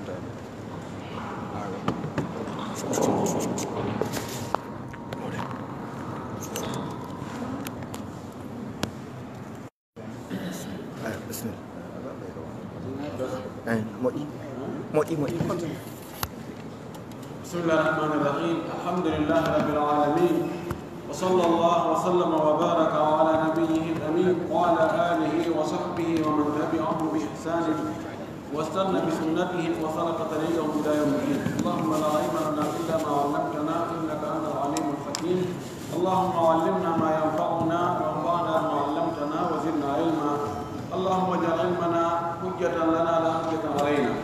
بسم الله الرحمن الرحيم. الحمد لله رب العالمين، وصلى الله وسلم وبارك على نبيه الأمين وعلى آله وصحبه ومن تبعهم بإحسان واستنى بسنتهم وسلك طريقهم إلى يوم الدين. اللهم لا علم لنا إلا ما علمتنا إنك أنت العليم الحكيم. اللهم علمنا ما ينفعنا وانفعنا ما علمتنا وزدنا علما. اللهم اجعل علمنا حجة لنا لا حجة علينا.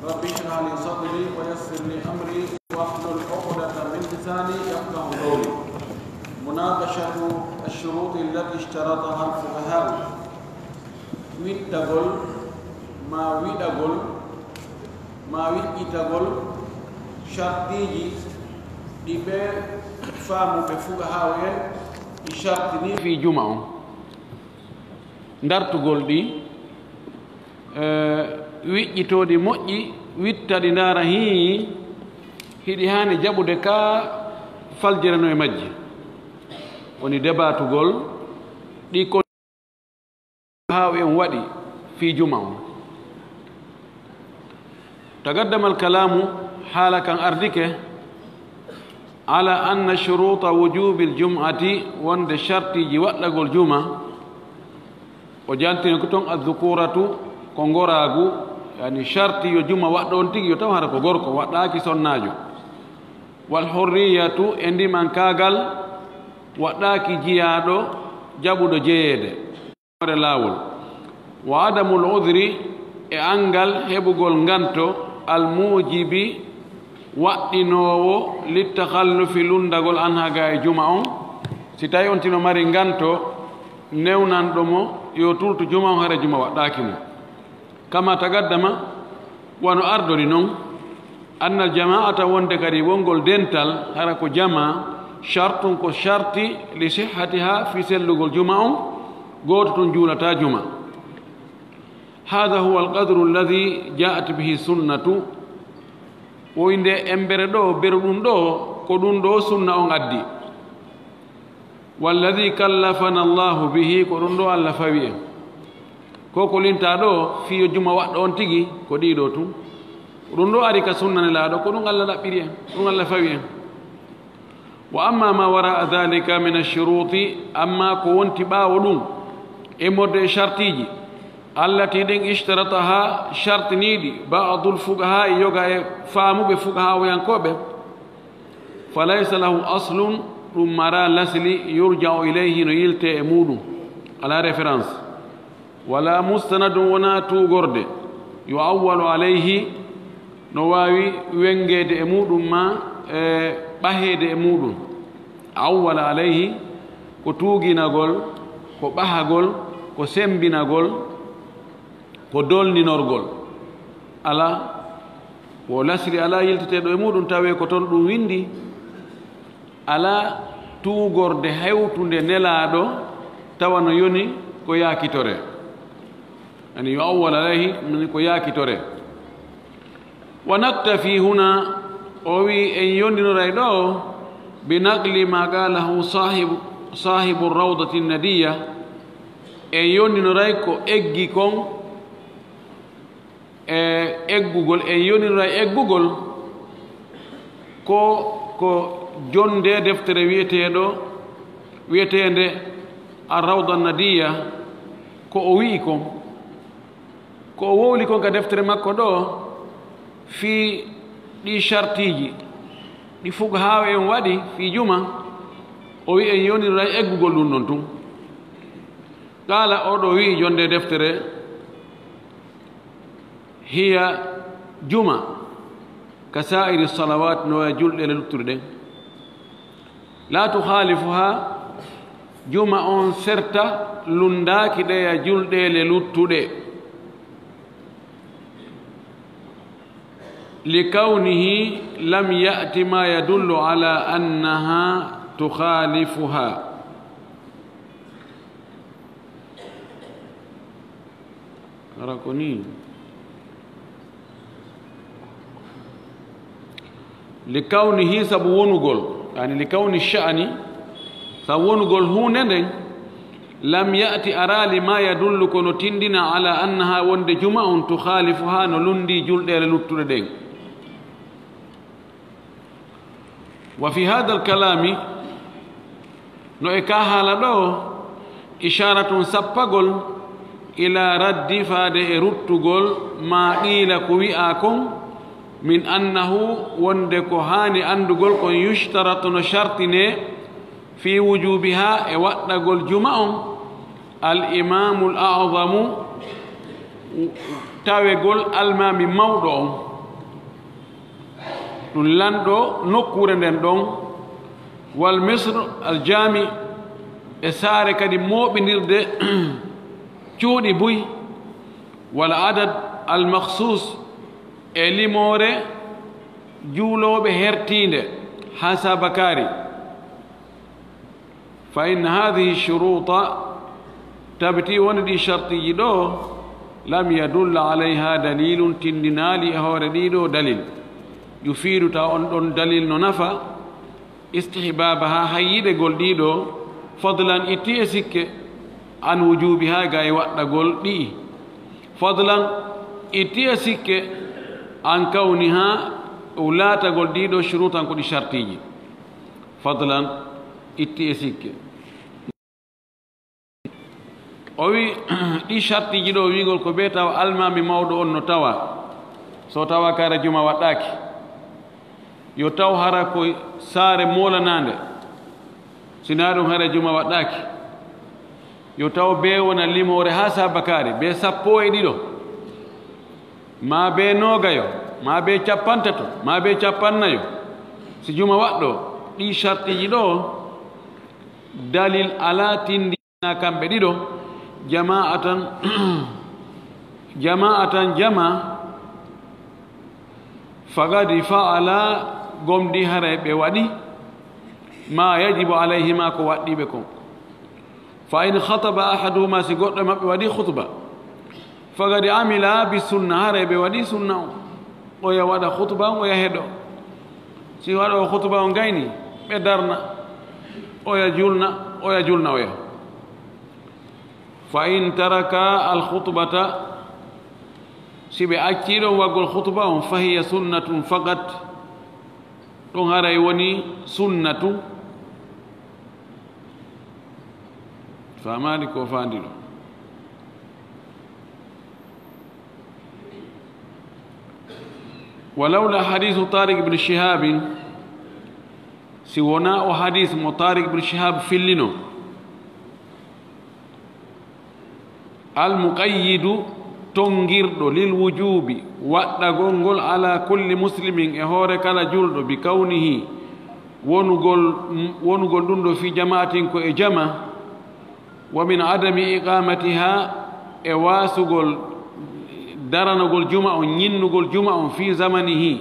رب اشرح لي صدري ويسر لي أمري واحلل عقدة من لساني يفقهوا قولي. مناقشة الشروط التي اشترطها الفقهاء. ويتقول ما ويتقول ما ويتقول شرطيجي ديبه فامو بفقهاء شرطني في جمعة ndartugol ɗi wiƴƴitoɗi moƴƴi wittaɗi ndaara hiɗi haani jaɓude ka faljirano e majji woni débatugol ɗi ko haaw en waɗi fi juma o. تقدم الكلام حال كان أردك على أن شروط وجوب الجمعة وند شرط جوات الجمعة وجانتين كتون الذكورة كونغوراغو يعني شرط يجمع وقت أنتي يتوهر كغوركو وقت أكي سناجو والحرية عندي من كاغل وقت أكي جيادو جابو دو جيد لاول وعدم العذر أنغل هبوغول غانتو الموجب وقتنوو للتخلف لندغول عنها غاي جمعة سيتاي أنتينو ماري غانتو نيونان دومو يوتولت جمعة هر جمعة وقتاكيمو كما تقدم ونؤرد لنون أن الجماعة وندكري ونقول دينتال هركو جماعة شرط كو شرطي لصحتها في سلوغ الجمعة قوت جولة جمعة. هذا هو القدر الذي جاءت به السنة وإن أمبردو بردو كدندو سنة أغدي والذي كلفنا الله به كدندو الله فويه koko linta ɗo fiyo juma waɗɗo on tigi ko ɗiɗo tun ɗum ɗo ari ka sunnane laaɗo ko ɗum allah ɗaɓɓiri en ɗum allah fawi en wa amma ma wara dhalika min alshuruti amma ko wonti ɓaawo ɗum e modde e chartiji allati ɗin ishtarataha chartiniɗi badu lfuqaha e yoga e faamuɓe fuqaha oyankoɓe falaysa lahu aslun ɗum mara lasli yurja'u ilayhi no yilte e muɗum ala référence ولا مستند ونا توغورد يعول عليه نواوي وينغيد امودum ma bahede emudum awwal alayhi ko tuuginagol ko bahagol ko sembinagol ko dolninorgol ala wo lasri ala yilteteɗo e muɗum tawe ko toon ɗum windi ala tuugorde hewtunde nelaɗo tawa no yoni ko yakitore يعني يؤول عليه من كياكي توري ونكتفي هنا أوي أن يندن رأيدو بنقل ما قاله صاحب الروضة الندية أن يندن رأيكو إجيكم إجوغل أن يندن رأي إجوغل كو جونde deftere wiyetede الروضة الندية ko o wi'i kon ko o wowli kon ka deftere makko ɗo fi ɗi chartiji ɗi fuqahaa en waɗi fi juma o wi en yonira eggugol ɗum ɗon tun qala oɗo wi jonde deftere hiya juma ka sa'iri salawat no e julɗele luttuɗe ɗen la tuhalifuha juma on serta lundaaki ɗe e julɗele luttuɗe لكونه لم يأت ما يدل على أنها تخالفها أراكني لكونه سبونغول يعني لكون الشأن سبونغول هو ندن لم يأتي أرى لما يدل كنو تندنا على أنها وند جمعة تخالفها نلندي جلد للتردين. وفي هذا الكلام نؤكاها لدو إشارة سبقل إلى رد فاد رتقل ما قيل كوياكم من أنه وندكو هاني أندقل كن يشترط نشرطني في وجوبها وقتقل جمعة الإمام الأعظم تاويقل المام موضوع نلاندو نكورن دون والمصر الجامع إسارة كدي موبنير جودي بوي والعدد المخصوص إلي موري جولو بهرتين حسب كاري فإن هذه الشروط تبتي وندي شرطي دو لم يدل عليها دليل تندنالي أهور ديدو دليل يفيد تاون دليل ننفى استحبابها هيد قول ديدو فضلا إتيسك عن وجوبها غاي وقت قول دي فضلا إتيسك عن كونها ولا تقول ديدو شروطا كل شرطي فضلا إتيسك owi ɗi shartiji ɗo wigol ko be tawa almami mawɗo on no tawa so tawa kara juma waɗɗaki yo taw hara ko saare molanande sina ɗum hara juma waɗɗaki yo taw be wona limore ha sabakari be sappo e ɗiɗo ma be nogayo ma be capantato ma be capannayo si juma waɗɗo ɗi shartiji ɗo dalil ala tindina kamɓe ɗiɗo jama'atan jama fagadi fa'ala gomdi hare be wadi ma yajibu alayhima ko waddi be ko fa in khataba ahaduhuma si goddo mabbe wadi khutba fagadi amila bi sunna hare be wadi sunna o ya wada khutba o ya hedo si wada khutba on gayni be darna o ya julna o ya فإن ترك الخطبة سبي أكيد وقل الخطبة فهي سنة فقط تنهر يوني سنة فمالك وفاندل ولولا حديث طارق بن شهاب سونا وحديث طارق بن شهاب في اللينو المقيد تنغيرد للوجوب واتغونغول على كل مسلم هور كلا جولدو بكونه ونغول دوندو في جماعه كو جمع ومن عدم اقامتها واسغول درانغول جمعه نينغول جمعه في زمنه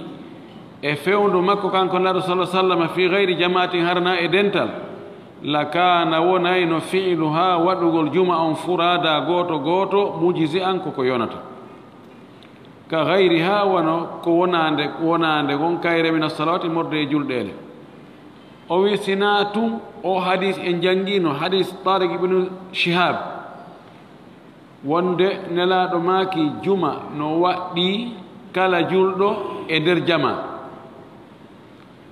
فيوندو مكو كانكو الله صلى الله عليه وسلم في غير جماعه هرنا دنتال لكان ونين فعلها ودغول جمعة فرادا غوتو مجزئا كوكو يونتا كغيرها ونو كوناند غون كاير من الصلاة مرد جلدل او سناتو او حديث ان جانغينو حديث طارق بن شهاب وند نلا دو ماكي جمعة نو وادي كلا جلدو ادر جما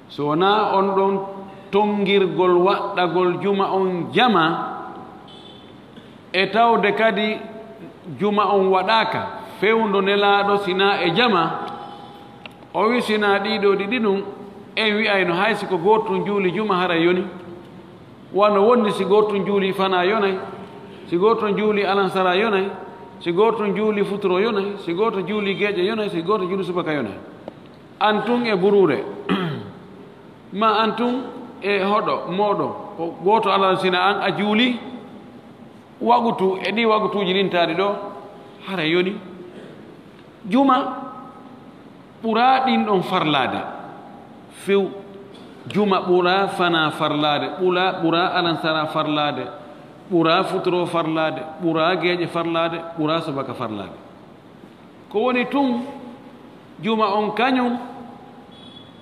سونا اون دون tongirgol waɗɗagol juma on jama e tawde kadi juma on waɗaka fewndo nelaɗo sina e jama o wi sina ɗiɗo ɗiɗi ɗum en wi'ayno hay siko goto juuli juma hara yoni wano wondi si goto juuli fana yonay si goto juuli alansara yonay si goto juuli futuro yonay si goto juuli geeƴe yonay si goto juuli subaka yonay antun e burude ma antun e hoɗo moɗo ko goto alal sina an a juuli wagutu e ɗi wagutuji lintaɗi ɗo hara yoni juma ɓura ɗin ɗon farlade few juma ɓura fana farlade ɓura alansara farlade ɓura futuro farlade ɓura geeƴe farlade ɓura subaka farlade ko woni tun juma on kañum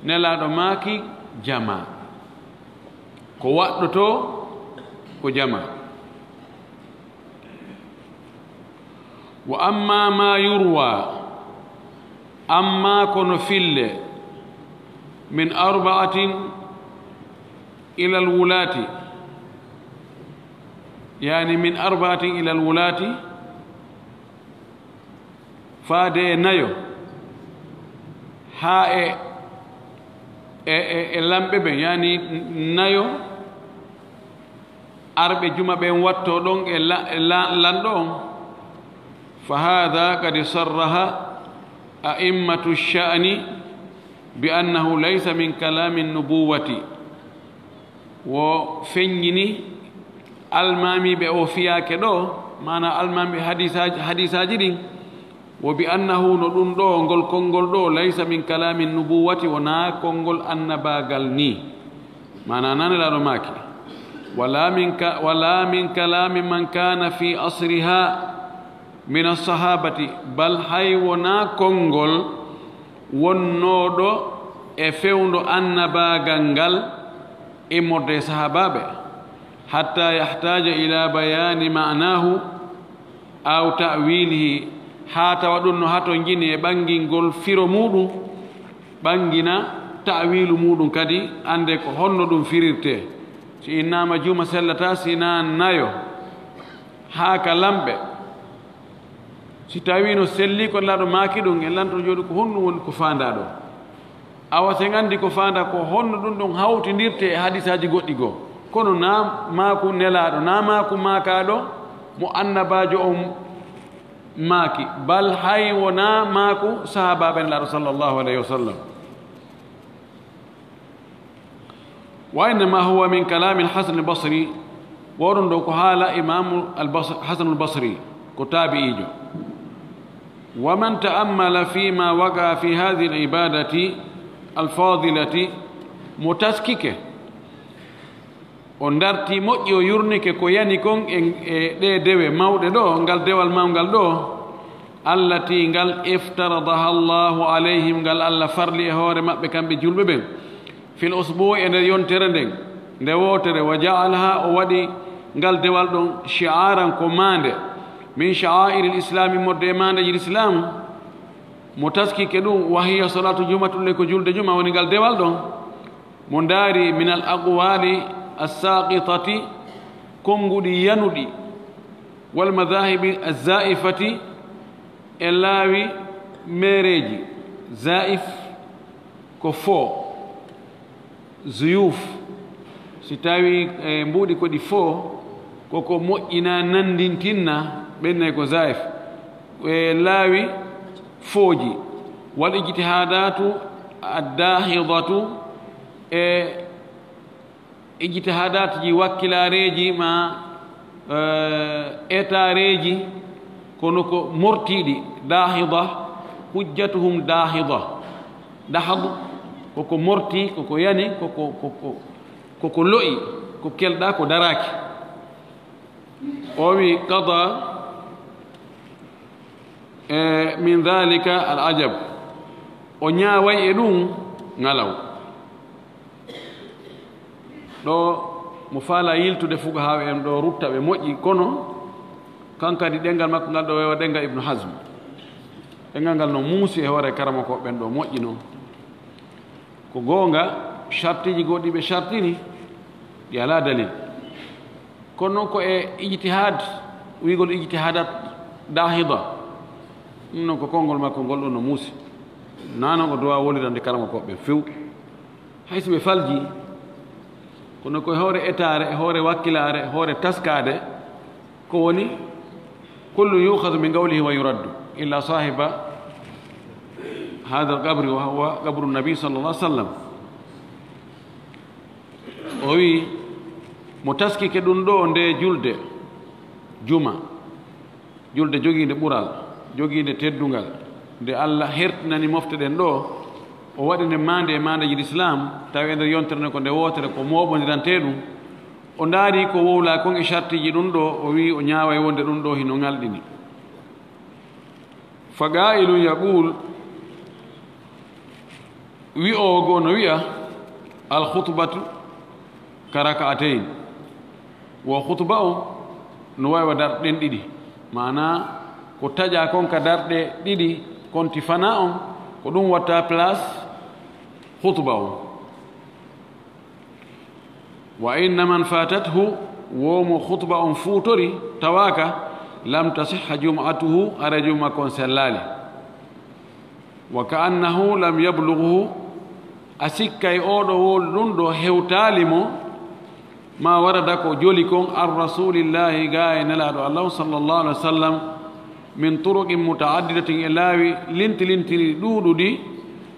nelaɗo maaki jama ko waɗɗoto ko jama wa amma ma yurwa amma kono fille min arba'atin ila alwulati yani min arba'atin ila alwulati faade nayo ha e lamɓe ɓen yani nayo arɓe juma ɓen watto ɗon e lanɗo on fa hada qad sarraha a'immatu sha'ni bi annahu laysa min kalami nubuwati wo feññini almamiɓe o fiyake ɗo mana almamiɓe hadisaji ɗin wo bi annahu no ɗum ɗo ngol konngol ɗo laysa min kalami nubuwati wona konngol annabagal ni mana nanelaɗo maki wala min kalami man kana fi asriha min alsahabati bal hay wona konngol wonnoɗo e fewndo annabagal ngal immorde sahabaɓe hatta yahtaja ila bayani ma'nahu aw ta'wilihi ha tawa ɗum no hato jini e ɓangingol firo muɗum ɓangina ta'wilu muɗum kadi ande ko honno ɗum firirte si innama juma sellata sina nayo ha ka lamɓe si tawi no selli ko laɗo maaki ɗum e lanto jooɗi ko honɗum woni ko fanda ɗo awa sen andi ko fanda ko honno ɗum ɗon hawtidirte e hadisaji goɗɗi goo kono na maaku nelaɗo na maaku maakaɗo mo annabajo on maaki bal hay wona maaku sahabaɓe nelaɗo sallllahu alayhi wa sallam wa innama huwa min kalami alhasan albasri woɗon ɗo ko haala imamu hasan albasri ko taabi'ijo wa man ta'ammala fima waqa fi hadhihi alibadati alfadilati mo taskike o darti moƴƴi o yurnike ko yani kon e ɗe dewe mawɗe ɗo ngal dewal mawgal ɗo allati ngal iftaradaha allahu alayhim ngal allah farli e hoore maɓɓe kamɓe julɓe ɓen fil usbu e nder yontere nden nde wotere wa jaalaha o waɗi ngal dewal ɗon shi'aran ko mande min sha'airi l'islami modde e mandeji l'islam mo taskike ɗum wa hiya salatu jumatulle ko julde juma woni ngal dewal ɗon mo daari min al aqwali assaqitati konguɗi yanuɗi wal madahibi azzaifati e laawi mereji zaif ko fo zuyuf si tawi e mbuɗi koɗi fo koko moƴƴina nandintinna ɓenne ko zaif e laawi fooji wal ijtihadatu addahidatu e ijtihadat ji wakkilareji ma etareji kono ko mortiɗi dahida hujjatuhum dahida dahad koko morti koko yani koko lo'i ko kelɗa ko daraki o wi qada min dhalika al ajab o ñaaway e ɗum ngalaw ɗo mo faala yiltude fugahaɓe en ɗo rutta ɓe moƴƴi kono kankadi ɗengal makko ngal ɗo wewa ɗengal ibnu hasm ɗengal ngal no muusi e hoore karama ko ɓen ɗo moƴƴi noon ko goonga chartiji goɗɗi ɓe chartini ɗi ala dalil kono noon ko e ijtihad wigol ijtihadat dahida ɗum noon ko konngol makko ngol ɗo no muusi nanon o dowa wolirande karama ko ɓe few hayso ɓe falji kono koye hoore etare e hoore wakkilare e hoore taskade ko woni kullu yukhadu min qawlihi wa yuraddu illa sahiba hada alqabri wa huwa qabru nabi sallallah sallam o wi mo taskike ɗum ɗo nde julde juma julde joguinde ɓural joguinde teddungal nde allah hertinani mofte ɗen ɗo o waɗi nde mande e mandeji l'islam tawi e nder yontere nde ko nde wotere ko moɓodirante ɗum o ndaari ko wowla kon e chartiji ɗum ɗo o wi o ñaawa e wonde ɗum ɗo hino ngalɗini fa qa'ilun yaqul wi o go no wi'a al khutbatu karaka'atayn wo khutba o no wawi darɗen ɗiɗi mana ko taƴa kon ka darɗe ɗiɗi konti fana on ko ɗum watta place khutba o wa inna man fatathu womo khutba on fuutori tawaka lam tasihha jum'atuhu ara juma kon sellali wa ka'annahu lam yablughu asikkay oɗo wol ɗum ɗo hewtalimo ma warada ko joli kon an rasulillahi ga e nelaɗo allah sallallahu alaihi wasallam min turuqin mutaaddidatin e laawi lintiri ɗuuɗuɗi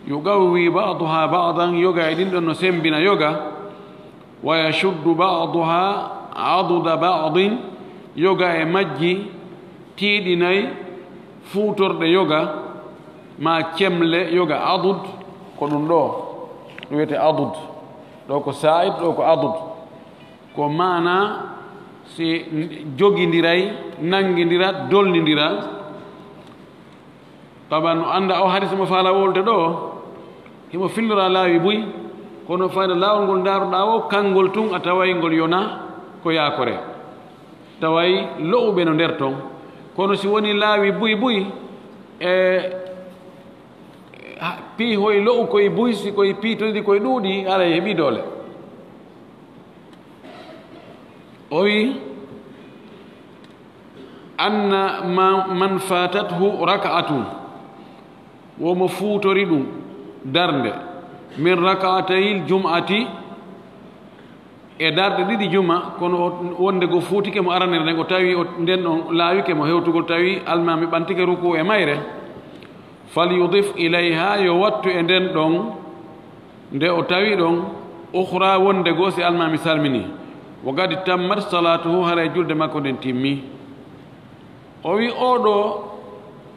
yugawwi ba'daha ba'dan yoga e ɗin ɗon no sembina yoga wa yashuddu ba'daha aduda ba'din yoga e majji tiiɗinayi fuutorɗe yoga ma kemle yoga adud ko ɗum ɗo ɗum wiyete adud ɗo ko sa'id ɗo ko adud ko mana si jogindiray nangindira dolnindira taban no anda o hadis mo faala wolde ɗo himo fillora laawi buy kono fayda laawol ngol ndaaruɗa o kanngol tun a taway ngol yona ko yaakore taway lo'uɓe no nder ton kono si woni laawi buy buy pii hoye lo'u koye buy si koye piitoɗi koye ɗuuɗi ara heɓi doole o wi anna man fatathu raka'atun womo fuutori ɗum darnde min raka'atayil jum'ati e darde ɗiɗi juma kono wonde go fuutike mo aranere nden o tawi nden ɗon laawike mo hewtugol tawi almami ɓantike ruku e mayre falyudif ilayha yo wattu e nden ɗon nde o tawi ɗon ukhra wonde goo si almami salmini wo gadi tammat salatuhu hara e julde makko nden timmi o wi oɗo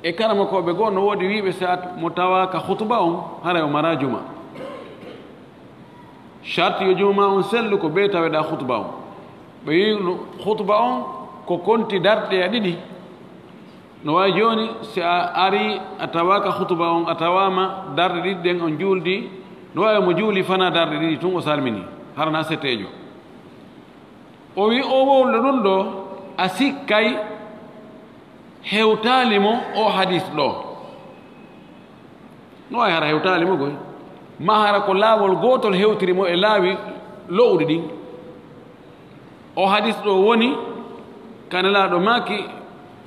e kanama koɓe goo no woodi wiɓe sat mo tawa ka khutba on hara o mara juma charte yo juma on sellu ko ɓe taweɗa khutba on ɓe wi khutba on ko konti darɗe a ɗiɗi no wawi joni si a ari a tawaka khutba on a tawama darɗe ɗiɗi ɗen on juuldi no wawi mo juuli fana darɗe ɗiɗi tun o salmini harana settejo o wi o wowlo ɗum ɗo a sikkay hewtalimo o hadis ɗo no wawi hara hewtalimo goy ma hara ko laawol gotol hewtirimo e laawi lowɗi ɗin o hadis ɗo woni kanelaɗo maki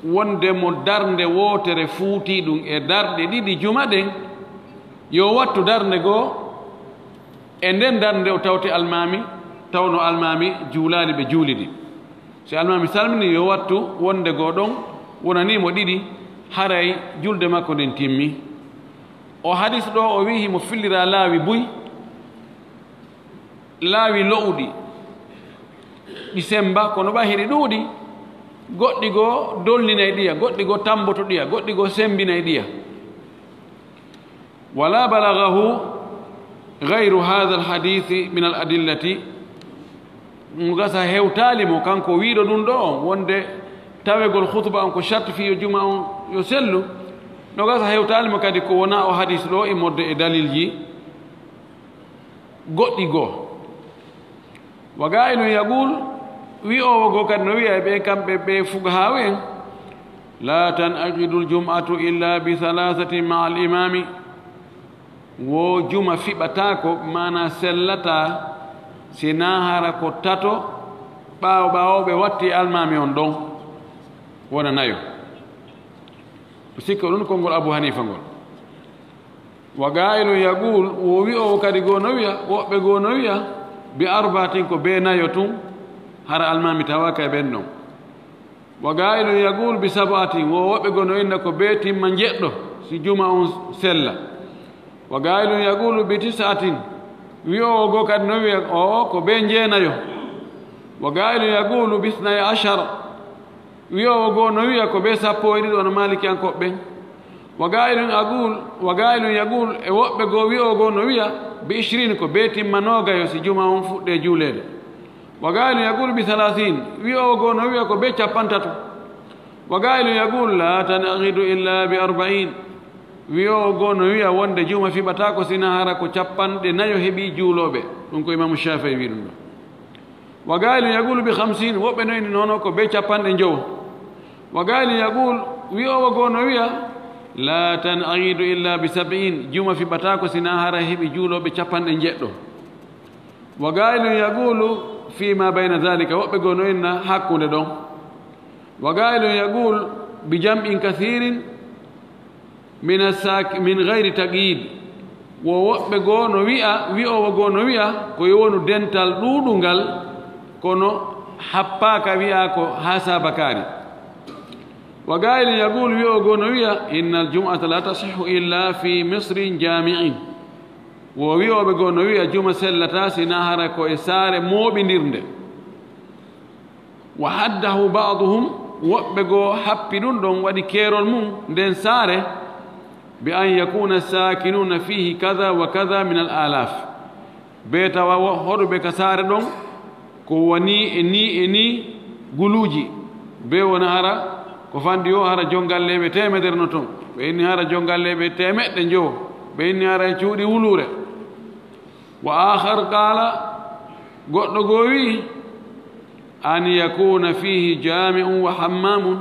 wonde mo darnde wotere fuuti ɗum e darɗe ɗiɗi juma ɗen yo wattu darnde goo e nden darnde o tawte almami tawno almami juulali ɓe juulidi si almami salmini yo wattu wonde goo ɗon wonanimo ɗiɗi haray julde makko nden timmi o hadis ɗo o wi himo fillira laawi buy laawi lo'uɗi ɗi semba kono ɓa heɗi ɗuuɗi goɗɗi goo dolninay ɗiya goɗɗi goo tamboto ɗiya goɗɗi goo sembinay ɗiya wala balagahu gayru hada alhadithi min al adillati gasa hewtalimo kanko wiiɗo ɗum ɗo on wonde tawegol khutba on ko charte fi yo juma on yo sellu no gasa hewtalimo kadi ko wona o hadis ɗo e modde e dalilji goɗɗi goo wa ga'ilu yaqul wi o go kadi no wiya ɓe kamɓe ɓe fugahaw en la tanaqidu ljum'atu illa bi halathatin ma al imami wo juma fiɓatako mana sellata sina hara ko tato ɓawoɓe watti almami on ɗon wona nayo sikka ɗum konngol abou hanifa ngol wa ga'ilu yaqul wo wi o kadi go no wiya woɓɓe go no wiya bi arbatin ko be nayo tun hara almami tawaka e ɓen ɗon wa ga'ilu yaqul bi sabatin wo woɓɓe go no inna ko be timma jeɗɗo si juma on sella wa ga'ilu yaqulu bi tisatin wi o go kadi no wiya o ko be jeenayo wa ga'ilu yaqulu bi isnay ashar wi o go no wiya ko be sappo e ɗiɗo no malikiyankoɓe ɓen wa ga'ilu yaqul e woɓɓe go wi o go no wiya bi ishrin ko be timmanogayo si juma on fuɗɗe juulede wa ga'ilu yaqul bi 30 wi o go no wiya ko be 50 wa ga'ilu yaqul la tanaqidu illa bi 40 wi'o goo no wiya wonde juma fiɓata ko sina hara ko capanɗe nayo heeɓi juuloɓe ɗum ko imamu Shafi'i wi ɗum ɗo wa gailun yaqulu bi 50 woɓɓe noyni noon ko be capanɗe jowo wa gailun yaqul wi'owo goo no wiya la tan'idu illa bi 70 juma fiɓata ko sina hara heeɓi juuloɓe capanɗe jeɗɗo wa gailun yaqulu fima bayna dhalika woɓɓe goo noyna hakkunde ɗon wa gailun yaqul bi jam'in kathirin min gayri taqyid wo woɓɓe goo no wi'a wi'owo goo no wi'a ko yowonu dental ɗuuɗungal kono happaka wi'a ko ha sabakari wa gailun yaqul wi'o goo no wi'a inna aljum'ata la tasihhu illa fi misrin jami'in wo wi'oɓe goo no wi'a juma sellata sina hara ko e saare mooɓindirnde wa haddahu ba'duhum woɓɓe goo happi ɗum ɗon waɗi keerol mum nden saare bi an yakuna sakinuna fihi kada wa kada min al alaf be tawa hoɗuɓe ka saare ɗon ko woni e ni guluuji be wona hara ko fandi o hara jongalleɓe temedere no ton ɓe inni hara jongalleɓe temeɗɗe jowo ɓe inni hara e cuuɗi wulure wa akhar qala goɗɗo goo wi an yakuna fihi jami'un wa hammamun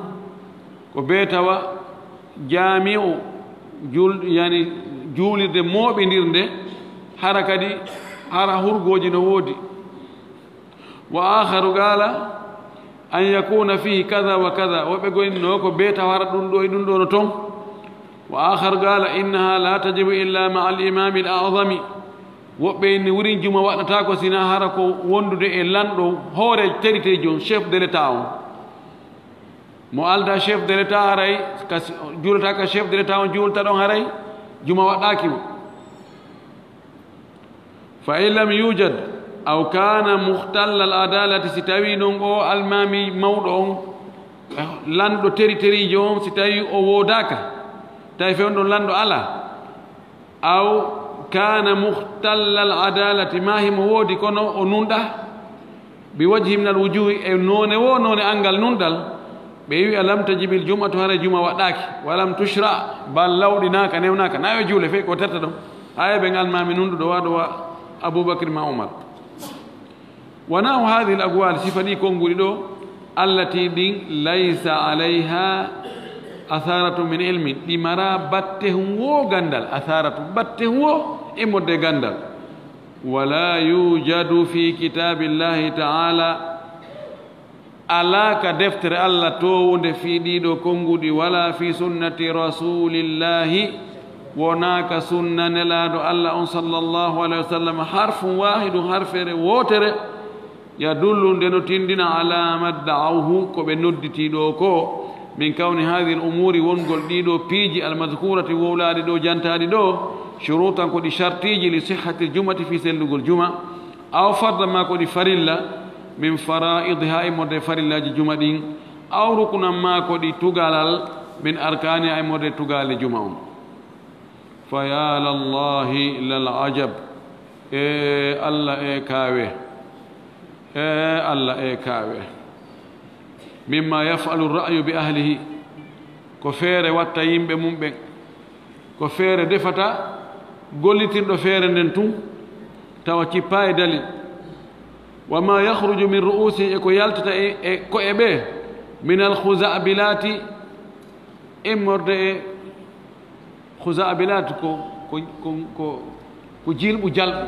ko be tawa jami'u yani juulirde mooɓindirde hara kadi hara hurgoji no woodi wa akharu qala an yakuna fihi kada wa kada woɓe goyno ko be tawa hara ɗum ɗo e ɗum ɗo no ton wa akharu qala innaha la tajibu illa ma al imami al a'zami woɓɓe inni wurin juma waɗata ko sina hara ko wondude e lanɗo hoore teriteji on chef de l'état on mo alda chef de l'état haray ka juulata ka chef de l'état on juulta ɗon haray juma waɗakimo fa in lam yujad aw kana muhtalla al adalati si tawi noon o almami mawɗo on lanɗo teriterijo on si tawi o woodaka tawi fewn ɗon lanɗo ala aw kana muhtalla al adalati ma himo woodi kono o nunɗa bi wajhi min al wujuhi e none wo none angal nunɗal ɓe wi alam tajibil jum'atu hara juma waɗaki walam tushra bal lawɗinaka newnaka nayo juule fe ko tetta ɗon haya ɓe ngalmami nunɗuɗo waɗo wa aboubacry ma oumar wanahu hadihi l agwal sifa ɗi konnguɗi ɗo allati ɗin laysa alayha atharatu min ilmin ɗi mara batte hum wo gandal atharatu batte hum wo e modde gandal wala yujadu fi kitabillahi taala ala ka deftere allah towunde fi ɗiɗo konnguɗi wala fi sunnati rasulillahi wonaka sunna nelaɗo allah on sallllahu alayhi wa sallam harfum wahidum harfere wotere yadullu nde no tindina ala ma da'awhu ko ɓe nodditiɗo ko min kawni hadihi l umuri wongol ɗiɗo piiji almadkurati wowlaɗi ɗo jantaɗi ɗo shurutan ko ɗi chartiji li sihhati l jumati fi sellugol juma aw farda ma ko ɗi farilla min faraidiha e morde farillaji juma ɗin aw rukunan ma ko ɗi tugalal min arkani e morde tugale juma on fa ya lallahi lal ajab e allah e kaawe allah e kaawe mimma yafalu ra'yu bi ahlihi ko feere watta yimɓe mum ɓen ko feere defata gollitirɗo feere nden tun tawa cippa e dalil wa ma yahruju min ru'usi e ko yaltata e ko'e ɓe min alkhusabilati immorde e khusabilati ko jilɓu jalɓu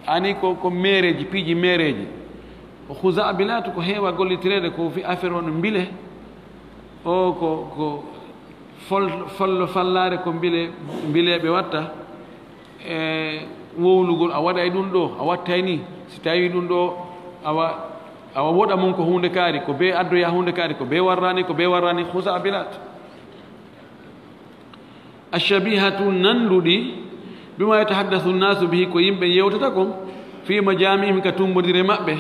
ani ko mereji piiji mereji o khusabilatu ko heewa gollitirede ko fi affaire on mbile o ko follo fallare ko mbileɓe watta e wowlugol a waɗa e ɗum ɗo a wattay ni si tawi ɗum ɗo awa woɗa mum ko hunde kaari ko be addoya hunde kaari ko be warrani khusabilat ashabihatu nanduɗi bima yatahaddathu nnasu bihi ko yimɓe yewtata kon fi majamihim ka tumbodire maɓɓe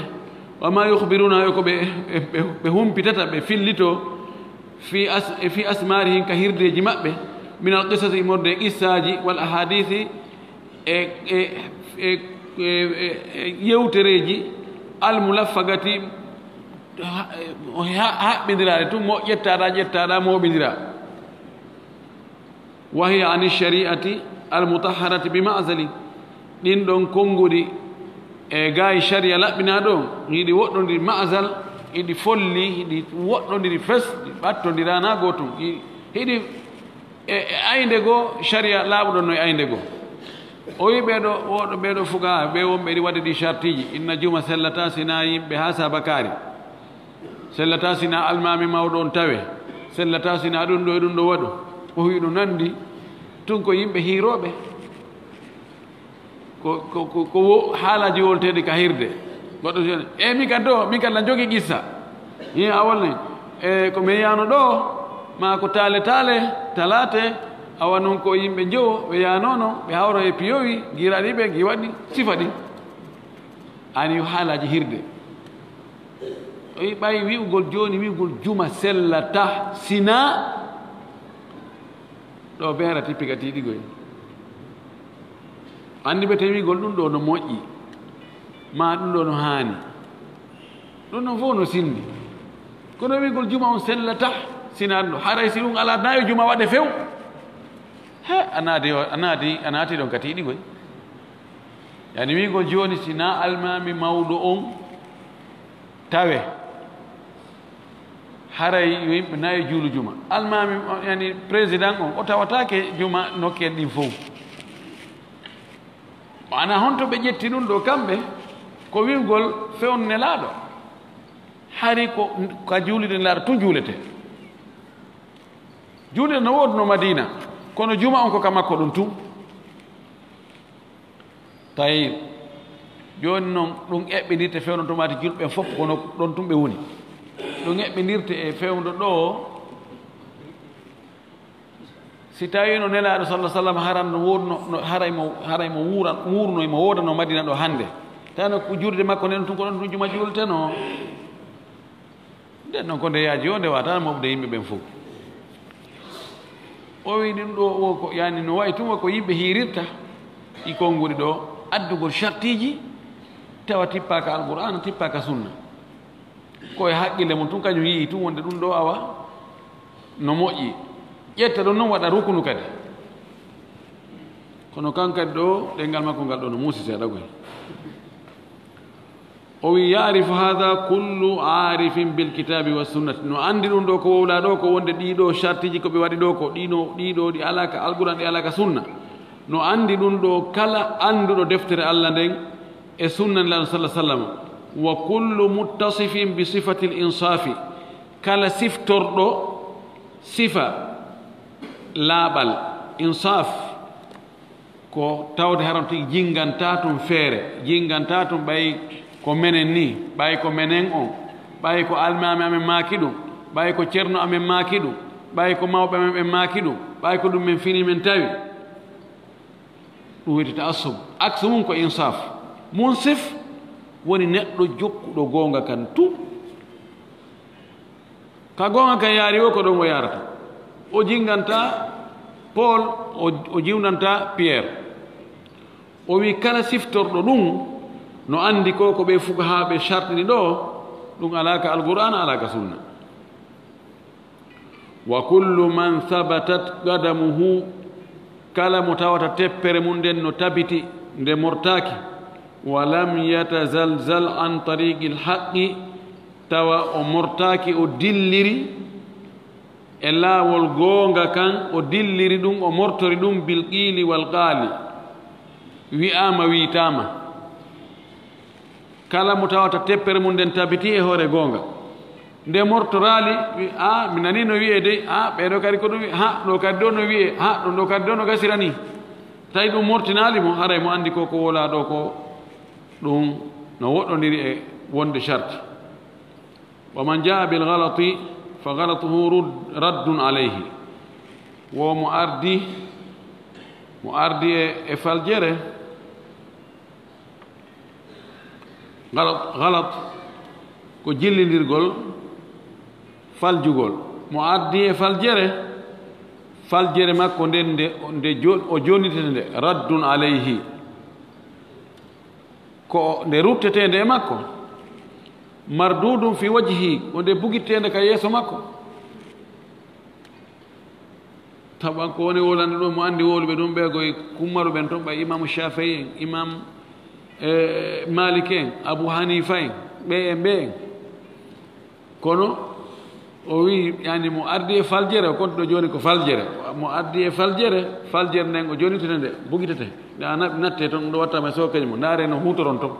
wama yukhbiruna e ko ɓe humpitata ɓe fillito fi asmarihim ka hirdeji maɓɓe min alqisasi imorde qissaji wal ahadithi e yewtereji almulaffagati haɓɓidiraɗe tum mo ƴettaɗa moɓidira wa hiya ani shari'ati almutahharati bima'zali ɗin ɗon konngudi e gayi sharia laɓɓina ɗo yiɗi woɗɗodiri ma'zal iɗi folli hiɗi woɗɗodiri fes ɗi ɓattodirana gotum hiɗi e aynde goo sharia laaɓuɗon no e aynde goo o wi ɓeɗo woɗo ɓeɗo fuga ɓe wonɓe ɗi waɗi ɗi chartiji inna juma sellata sina yimɓe ha sabakari sellata sina almami mawɗo on tawe sellata sina ɗum ɗo e ɗum ɗo waɗu o wi ɗum nandi tun ko yimɓe hiiroɓe ko haalaji wolteɗi ka hirde goɗɗo e mi kadi la jogui qissa i a wolni e ko mi yano ɗo ma ko talate awa noon ko yimɓe jowo ɓe yanono ɓe hawra e piyowi giraɗi ɓe gi waɗi sifa ɗi ani yo haalaji hirde o wi ɓay wi'ugol joni wi'ugol juma sellata sina ɗo beera tippiga tiɗigoy andi ɓe tawigol ɗum ɗo no moƴƴi ma ɗum ɗo no haani ɗum ɗon fof no sindi kono wigol juma on sellata sina ɗum ɗo haray si ɗum ala nayo juma waɗe few he anati ɗon ka tiɗigoy yani wigol joni sina almami mawɗo on tawe haray yo yimɓe nayo juulu juma almami yani président on o tawatake juma nokken ɗin fof ana honto ɓe ƴetti ɗum ɗo kamɓe ko wingol fewn nelaɗo hari ko ka juulide nelaɗo tun juulete juulide no wodno madina kono juma on ko ka makko ɗum tun tawi joni noon ɗum eɓɓidirte fewno tomati julɓe fof kono ɗon tun ɓe woni ɗum eɓɓidirte e fewdo ɗo si tawi no nelaɗo sallah sallam haran no wodno haraymo wurno mo wodano madina ɗo hannde tawno ko jurde makko nden tun ko ɗon tun juma julteno nden noon ko ndeyaji o nde watano mofde yimɓe ɓen fof o wi ɗum ɗo ko yani no wayi tun ko yimɓe hiirirta i konnguli ɗo addugol chartiji tawa tippaka alqur'ana tippaka sunna koye haqqille mum tun kañum yii tun wonde ɗum ɗo awa no moƴƴi ƴetta ɗon noon waɗa rukunu kadi kono kankadi ɗo ɗengal makko ngal ɗo no muusi seeɗa goy o wi yarifu hada kullu arifin bilkitabi wa sunnati no andi ɗum ɗo ko wowla ɗo ko wonde ɗiɗo chartiji koɓe waɗi ɗo ko ɗiɗo ɗi alaka alquran ɗi alaka sunna no andi ɗum ɗo kala anduɗo deftere allah nden e sunna nelaɗo sallah sallam wa kullu muttasifin bi sifati l insafi kala siftorɗo sifa laaɓal insaf ko tawde haram tigi jinganta tum feere jinganta tum ɓay ko menen ni ɓay ko menen on ɓay ko almami amen maaki ɗum ɓay ko ceerno amen maaki ɗum ɓay ko mawɓe amen ɓen maaki ɗum ɓay ko ɗum men fini men tawi ɗum wiyete taassub axe mum ko insaf munsif woni neɗɗo jokkuɗo goonga kan tout ka goonga kan yaari o ko ɗon o yarata o jinganta Paul o jiwnanta Pierre o wi kala siftorɗo ɗum no andi ko ɓe fukahaɓe chartini ɗo ɗum alaka alqur'an alaka sunna wa kullu man thabatat qadamuhu kala mo tawata teppere mum nden no tabiti nde mortaki wa lam yatazalzal an tariqi lhaqqi tawa o mortaki o dilliri e laawol goonga kan o dilliri ɗum o mortori ɗum bilqili wal qaali wi'ama wiitama kala mo tawata teppere mum nden tabiti e hoore goonga nde mortorali wi a mi nani no wiye de a ɓeɗo kadi ko ɗum wi ha ɗo kadi ɗo no wiye ha ɗum ɗo kadi ɗo no gasirani tawi ɗum mortinali mo haray mo andi ko wola ɗo ko ɗum no woɗɗodiri e wonde charte wa man jaa bil galati fa galatuhu raddun alayhi wo mo ardi e faljere galat ko jillidirgol faljugol mo ardi e faljere makko nden o jonitete nde raddun alayhi ko nde ruttetende e makko mardudum fi wajhi o nde bugittende ka yeeso makko taɓa ko woni wolande ɗo mo anndi woluɓe ɗum ɓe koye kummaru ɓen toon ɓa imamu Shafi'i en imam Malik en Abu Hanifa en ɓe en kono o wi yani mo ardi e faljere o kontuɗo joni ko faljere mo ardi e faljere nden o jonitene nde bugitete nde a natte toon ɗo wattama e sokeje mo ndaare no hutoron toon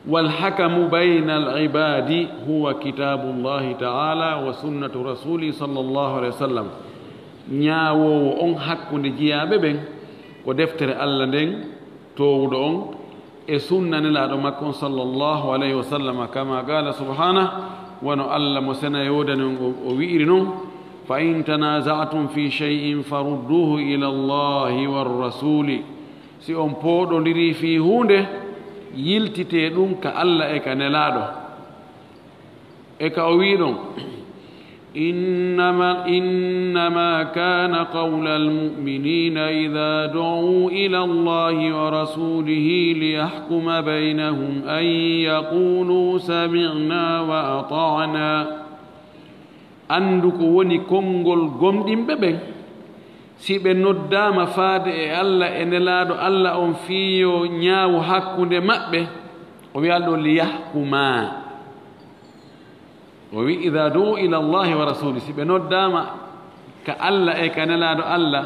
والحكم بين العباد هو كتاب الله تعالى وسنة رسوله صلى الله عليه وسلم ñaawowo on hakkunde jiyaaɓe ɓen ko deftere Allah nden towuɗo on e sunnanelaaɗo makko on sallllahu alayhi wa sallam kama qala subhanah wono Allah mo sena yowdani on o wi'iri noon fa in tanazatum fi cheyin farudduhu ila allahi warrasuli si on pooɗodiri fi hunde yiltite ɗum ka Allah e ka nelaaɗo e ka o wi ɗon إنما كان قول المؤمنين إذا دعوا إلى الله ورسوله ليحكم بينهم أن يقولوا سمعنا وأطعنا أندك وني كونغول غومدين ببن سيبه نودام فاد الله إنلادو الله أم فيو نياو حكوند مأبه ويالو ليحكما ووي إذا دعوا إلى الله ورسوله سيبه نودام كالله إكنلادو الله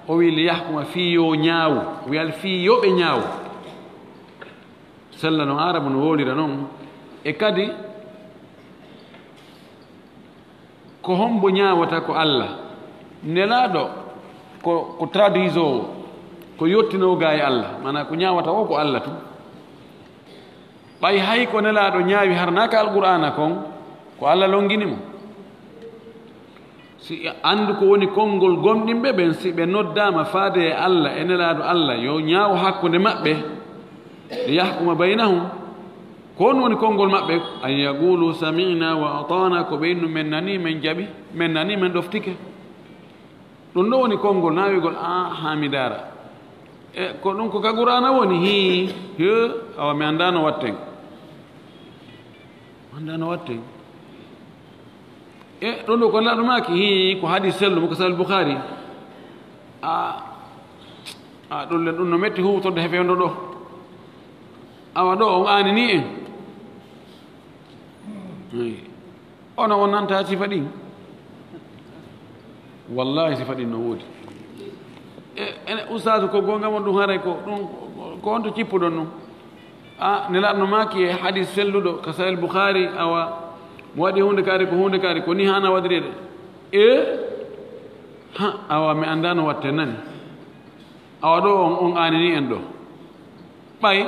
ووي ليحكم فيو نياو ويال فيو بنياو سلنا عرب نولي رنون إكادي كهم بنياو تاكو الله نلادو ko traduiso ko yottino gaay Allah mana ko ñaawata o ko Allah tu ɓay hay ko nelaaɗo ñaawi harnaka alqur'ana kon ko Allah longinimo si anndu ko woni konngol gomɗinɓe ɓen si ɓe noddama faade e Allah e nelaaɗo Allah yo ñaawo hakkunde maɓɓe li yahkuma baynahum ko on woni konngol maɓɓe an yaqulu sami'na wa atana ko ɓe innu men nani men jaɓi men nani men ɗoftike ɗum ɗo woni konngol naawigol hamidara e ko ɗum ko ka qur'ana woni hi awa mi anndano watten e ɗum ɗo ko laɗumaki ko hadis sellu mo ko sahih Bukhari ɗum no metti huwtorde he fewndo ɗo awa ɗo on aanini en ono on nanta sifa ɗin wallahi sifa ɗin no woodi ene ustadu ko gonga mon ɗum haray ko ɗum ko on to cippuɗon ɗum nelaɗno maaki e hadis selluɗo ka sahih Bukhari awa mo waɗi hunde kaari ko ni hana waɗirede awa mi anndano watte nani awa ɗo on aanini en ɗo ɓay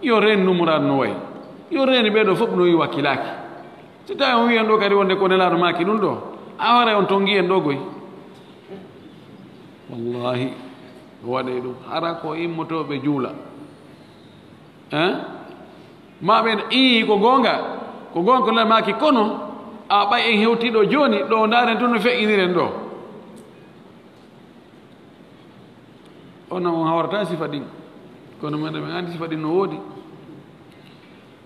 yo reen numurade no wayi yo reeni ɓeeɗo fof no wi wakkilaki si tawi on wi en ɗo kadi wonde ko nelaɗo maaki ɗum ɗo a wara on tongi en ɗo goy wallahi waɗe ɗum hara ko immotoɓe juula maɓe ko gonga ko lemaki kono a ɓay en hewtiɗo joni ɗo ndaren tun no feƴƴiniren ɗo ono on hawrata sifa ɗin kono meɗen ɓe andi sifa ɗin no woodi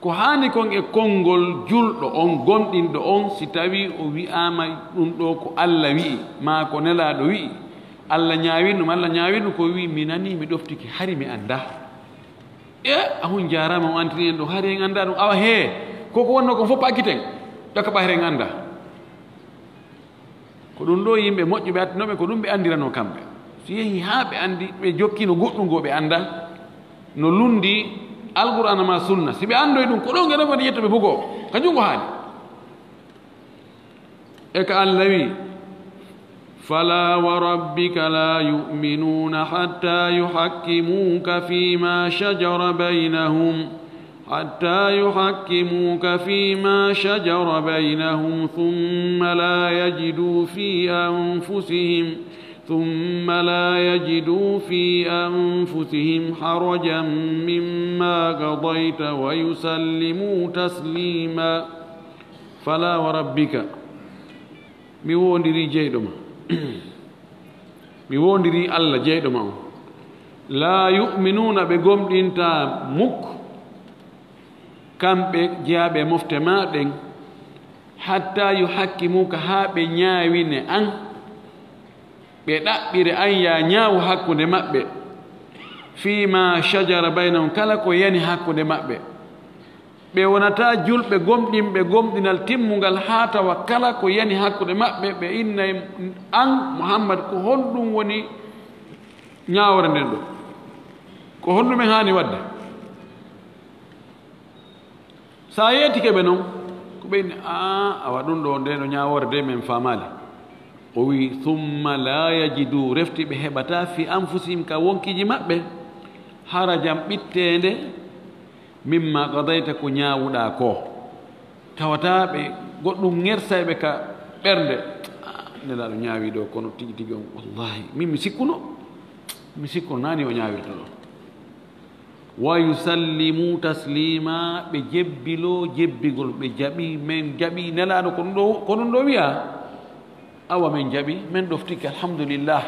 ko hani kon e konngol julɗo on gonɗinɗo on si tawi o wi'ama ɗum ɗo ko Allah wi'i ma ko nelaɗo wi'i Allah ñaawinɗum Allah ñaawinɗum ko wi mi nani mi ɗoftiki hari mi annda a hun jarama o antini en ɗo hari en annda ɗum awa he koko wonno ko fof pakkiten ɗoka ɓayre en annda ko ɗum ɗo yimɓe moƴƴuɓe attinoɓe ko ɗum ɓe andirano kamɓe so yehi haa ɓe andi ɓe jokkino goɗɗum go ɓe annda no lundi alqur'ana ma sunna si ɓe andoy ɗum ko ɗon geɗon waɗi yettoɓe bogo kañum ko haali e ka Allah wi فلا وربك لا يؤمنون حتى يحكموك فيما شجر بينهم ثم لا يجدوا في أنفسهم حرجا مما قضيت ويسلموا تسليما فلا وربك mi wondiri jeyɗoma mi wondiri Allah jeyɗoma o la yu'minuna ɓe gomɗinta mukk kamɓe jeyaɓe mofte maɗen hatta yuhakkimuka haa ɓe ñaawine an ɓe ɗaɓɓire an ya ñaawu hakkunde maɓɓe fima shajara baynahum kala ko yani hakkunde maɓɓe ɓe wonata julɓe gomɗinɓe gomɗinal timmungal haa tawa kala ko yani hakkude maɓɓe ɓe innay an muhammad ko honɗum woni ñaawore nden ɗo ko honɗumen haani wadde sa yeetike ɓe noon ko ɓe inni awa ɗum ɗo nde no ñaawore de men faamaali o wi thumma la yajidu refti ɓe heɓata fi anfusihim ka wonkiji maɓɓe harajam ɓitteende mimma qadayta ko ñaawuɗa ko tawata ɓe goɗɗum ŋersayɓe ka ɓernde nelaɗo ñaawi ɗo kono tigi tigi on wallahi min mi sikkuno naani o ñaawirta ɗo wa yusallimu taslima ɓe jebbilo jebbigol ɓe jaɓi men jaɓi nelaɗo ko ɗum ɗo wiya awa men jaɓi men ɗoftiki alhamdulillah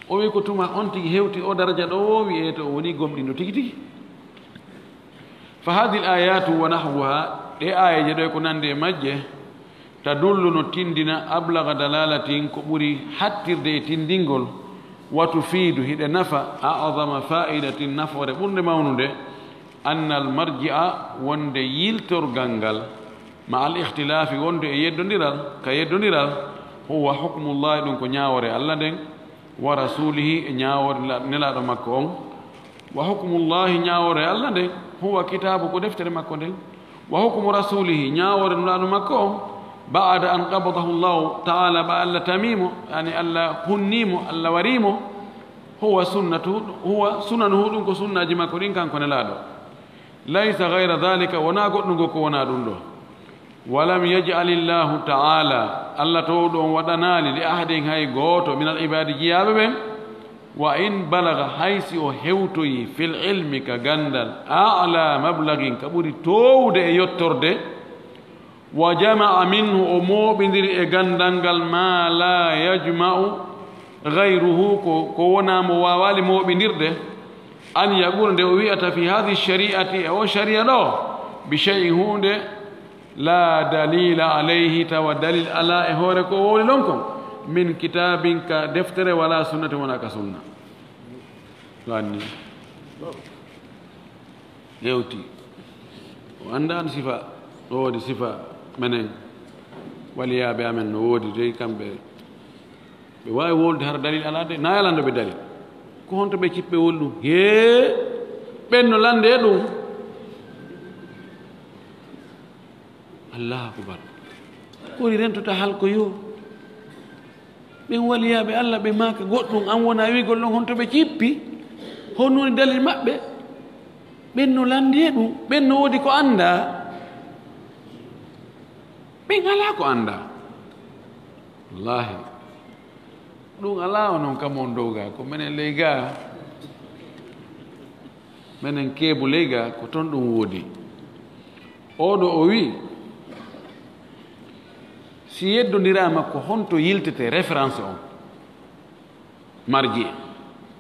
o wi ko tuma on tigi hewti o daraja ɗo wiyeto o woni gomɗinɗo tigi tigi fa hadi l ayatu wa nahwuha ɗe ayaje ɗo ko nande e majje tadullu no tindina ablaga dalalatin ko ɓuri hattirde e tindingol wa tufiidu hiɗe nafa adama faidatin nafore ɓurde mawnude anna al marji'a wonde yiltorgal ngal ma al ihtilafi wonde e yeddodiral ka yeddodiral huwa hukmullahi ɗum ko ñaawore allah nden wa rasulihi e ñaawore nelaɗo makko on wa hukmullahi ñaawore allah nden huwa kitabu ko deftere makko nden wa hukmu rasulihi ñaawore nelaɗo makko on ba'da an qabadahu llahu taala ba allah tamimo yani allah hunnimo allah warimo huwa sunanuhu ɗum ko sunnaji makko ɗin kanko nelaɗo laysa gayra dhalika wona goɗɗugo ko wona ɗum ɗo walam yaj'al illahu taala allah to ɗon waɗanali li ahadin hay gooto min al ibadi jiyaɓe ɓen wa in balaga haysi o hewtoyi fil ilmi ka gandal ala mablagin ka ɓuri towde e yottorde wa jama'a minhu o mooɓidiri e gandal ngal ma la yajma'u gayruhu ko wonamo wawali mooɓidirde an yaɓurde o wi'ata fi hadi shari'ati e o sharia ɗo bi shay'in hunde la dalila alayhi tawa dalil ala e hoore ko woni ɗon kon min kitabin ka deftere wala sunnate wona ka sunna wanni yewti o andan sifa o woodi sifa menen waliyaɓe amen no woodi dey kamɓe ɓe wawi wolde hara dalil ala de na yalando ɓe dalil ko honto ɓe cippe woli ɗum he ɓen no lande ɗum allahu akbar ɓuri rentota halko yo ɓen waliyaɓe allah ɓe maka goɗɗum an wona wigol ɗon honto ɓe cippi honnuwoni dalil maɓɓe ɓen no landi e ɗum ɓen no woodi ko anda ɓen ala ko anda wallahi ɗum ala o noon kam on dow ga ko minen ley ga minen keebu ley ga ko toon ɗum woodi oɗo o wi si yeddondirama ko honto yiltete référence on marji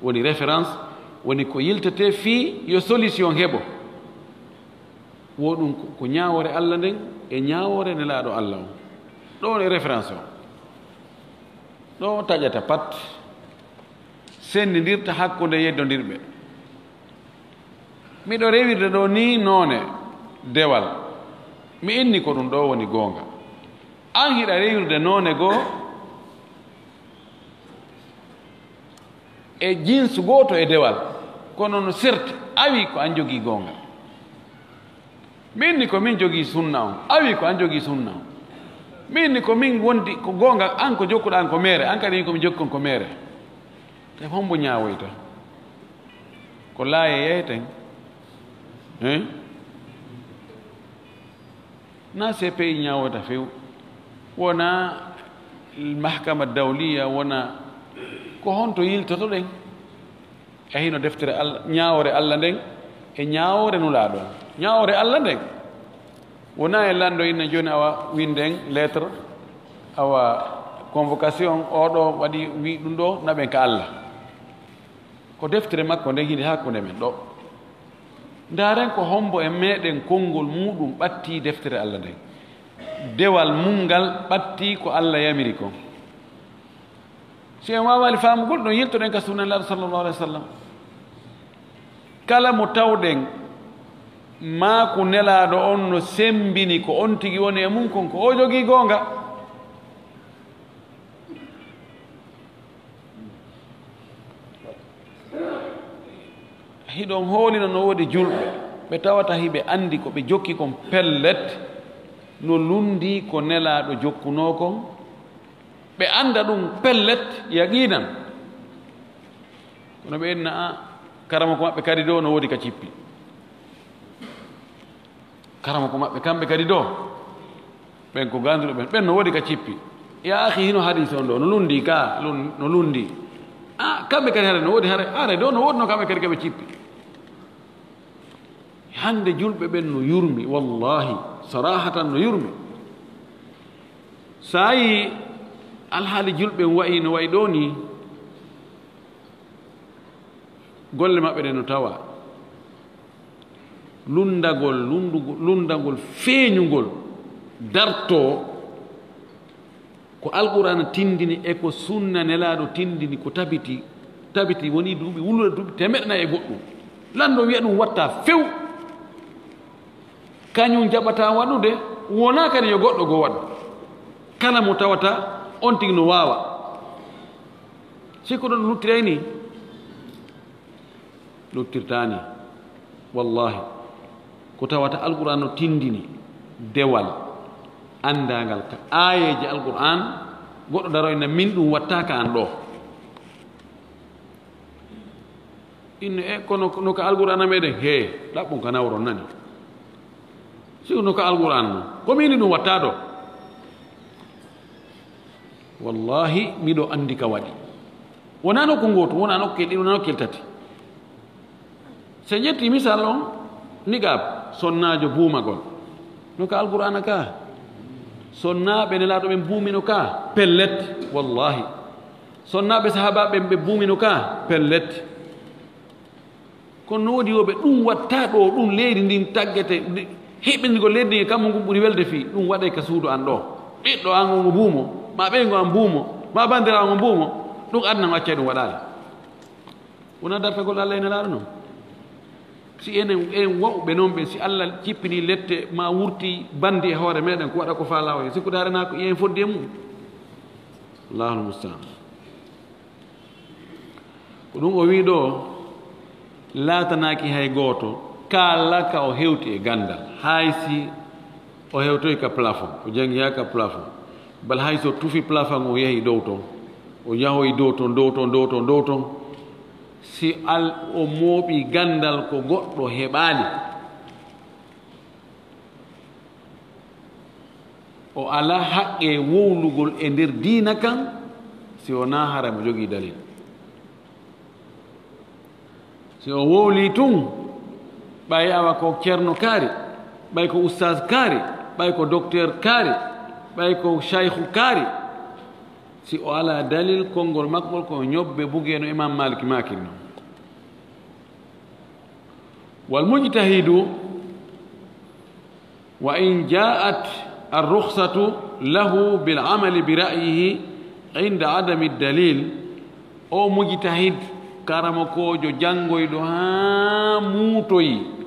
woni référence woni ko yiltete fii yo solution heɓo wo ɗum ko ñaawore allah nden e ñaawore nelaaɗo allah on ɗo woni référence on ɗo taƴata pat senndidirta hakkunde yeddondirɓe miɗo rewirde ɗo ni noone dewal mi inni ko ɗum ɗo woni goonga an hiɗa rewirde noone goo e jinsu gooto e dewal kono no certes awi ko an jogii goonga min ni ko min jogii sunna on awi ko an jogii sunna on min ni ko min wondi ko goonga an ko jokkuɗa an ko meere an kadi komi jokki kon ko meere te hombo ñaawoyta ko laaye yeyten na CPI ñaawoyta few wona mahkama dawliya wona ko honto yiltoto ɗen e hino deftere allah ñaawore allah nden e ñaawore nulaaɗo ñaawore allah nden wona e lanndo inne jooni awa winden lettre awa convocation oɗo waɗi wi ɗum ɗo naɓen ka allah ko deftere makko nden hiɗi hakkunde men ɗo ndaaren ko hombo e meeɗen konngol muɗum ɓatti deftere allah nden dewal mungal ɓatti ko allah yamiri kon si en wawali famugol ɗon yiltoɗen ka sunnanlaɗo sallllahu alih wa sallam kala mo tawɗen ma ko nelaɗo on no sembini ko on tigi woni e mum kon ko o jogii goonga hiɗon hoolino no woodi julɓe ɓe tawata hiɓe anndi ko ɓe jokki kon pellet no lundi ko nelaɗo jokkuno kon ɓe annda ɗum pellet yaqinan kono ɓe enna a karama ko maɓɓe kadi do no woodi ka cippi karama ko maɓɓe kamɓe kadi do ɓen ko ganduɗo ɓen no woodi ka cippi ya ahi hino hadis on ɗo no lundi ka no lundi a kamɓe kadi hare no woodi hare do no woodino kamɓe kadi kaɓe cippi hande julɓe ɓen no yurmi wallahi sarahatan no yurmi sa yi alhaali julɓe wayi no wayi ɗo ni golle maɓɓe ɗe no tawa lundagol feeñugol darto ko alqur'ana tindini e ko sunna nelaɗo tindini ko tabiti woni duuɓi wullude duuɓi temeɗnayi e goɗɗum lanɗo wiya ɗum watta few kañum jaɓata waɗude wona kadi yo goɗɗo go waɗa kala mo tawata on tigi no waawa sikko ɗon luttiray ni luttirtani wallahi ko tawata alqur'an no tindini dewal andangal ka ayeji alqur'an goɗɗo daroyna min ɗum wattaka an ɗo inno e kono no ka alqur'an meɗen he ɗaɓɓum ka nawron nani siko no ka alqur'an no komini ɗum watta ɗo wallahi miɗo andi ka waɗi wona nokku ngotu wona nokku ɗiɗi wona nokkel tati so ƴetti misal on niqab sonnajo buumagol no ka alqur'ana ka sonnaɓe nelaɗo ɓen buumino ka pellet wallahi sonnaɓe sahabaɓe ɓe buumino ka pellet kono no woodi yoɓe ɗum watta ɗo ɗum leydi ndin taggete heɓindigo leydi ndi kammo ngum ɓuri welde fii ɗum waɗe ka suudu an ɗo ɓiɗɗo an ngo buumo ma ɓeygo an buumo ma bandira ngo buumo ɗum adnan accay ɗum waɗali wona dartagol allah e nelaɗo noon si en wawɓe noon ɓe si allah cippini lette ma wurti bandi e hoore meɗen ko waɗa ko fa lawoye sikkude harena ko yen foddi e mum allahul mustaan ko ɗum o wi ɗo laatanaki hay gooto kala ka o hewti e gandal hay si o hewtoy ka plafond o jangiya ka plafond bal hay so tufi plafond o yehi dow ton o yahoy dow ton si o mooɓi gandal ko goɗɗo heɓaali o ala haqqe wowlugol e nder diina kan si wona hara mo jogii dalil si o wowli tun ɓay awa ko ceerno kaari ɓay ko oustage kaari ɓay ko docteur kaari ɓay ko cheikhu kaari si o ala dalil konngol makgol ko ñobbe bugeeno imam maliki makiri noon walmujtahidu wa in jaat arrukhsatu lahu bilamali bira'yihi inda adami dalil o mujtahid karama kojo janngoyɗo haa muutoyi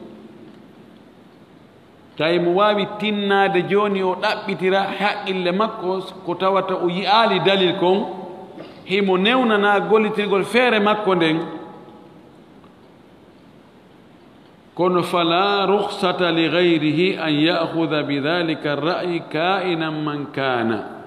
tawi mo waawi tinnaade jooni o ɗaɓɓitira haqqille makko ko tawata o yi'aali dalil kon himo newnana gollitirgol feere makko nden kono fala rukhsata li gayrihi an ya'khuda bidhalika ar-ra'yi ka'inan man kana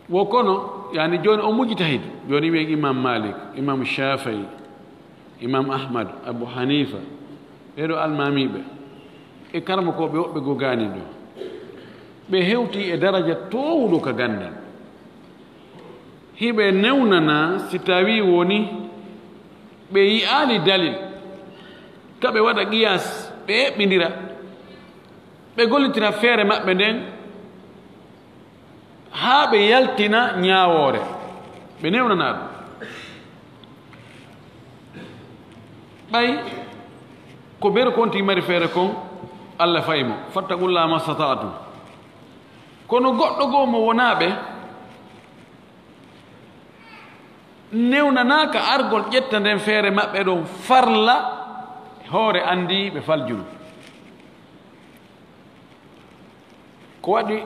wo kono yani joni o mujtahid joni wiyen imam malik imam shafii imam ahmad abu hanifa ɓeɗo almamiɓe e karama ko ɓe woɓɓe go gani ɗo ɓe hewti e daraja towɗo ka gandal hiɓe newnana si tawi woni ɓe yi'ali dalil kaɓe waɗa qiyas ɓe eɓɓidira ɓe gollitira feere maɓɓe nden haa ɓe yaltina ñaawoore ɓe newnana ɗum ɓay ko ɓeero kon tigi mari feere kon Allah faymo fattaqullaha mastata'tum kono goɗɗo goo mo wonaɓe newnanaka argol ƴetta nden feere maɓɓe ɗon farla hoore andi ɓe faljuno ko waɗi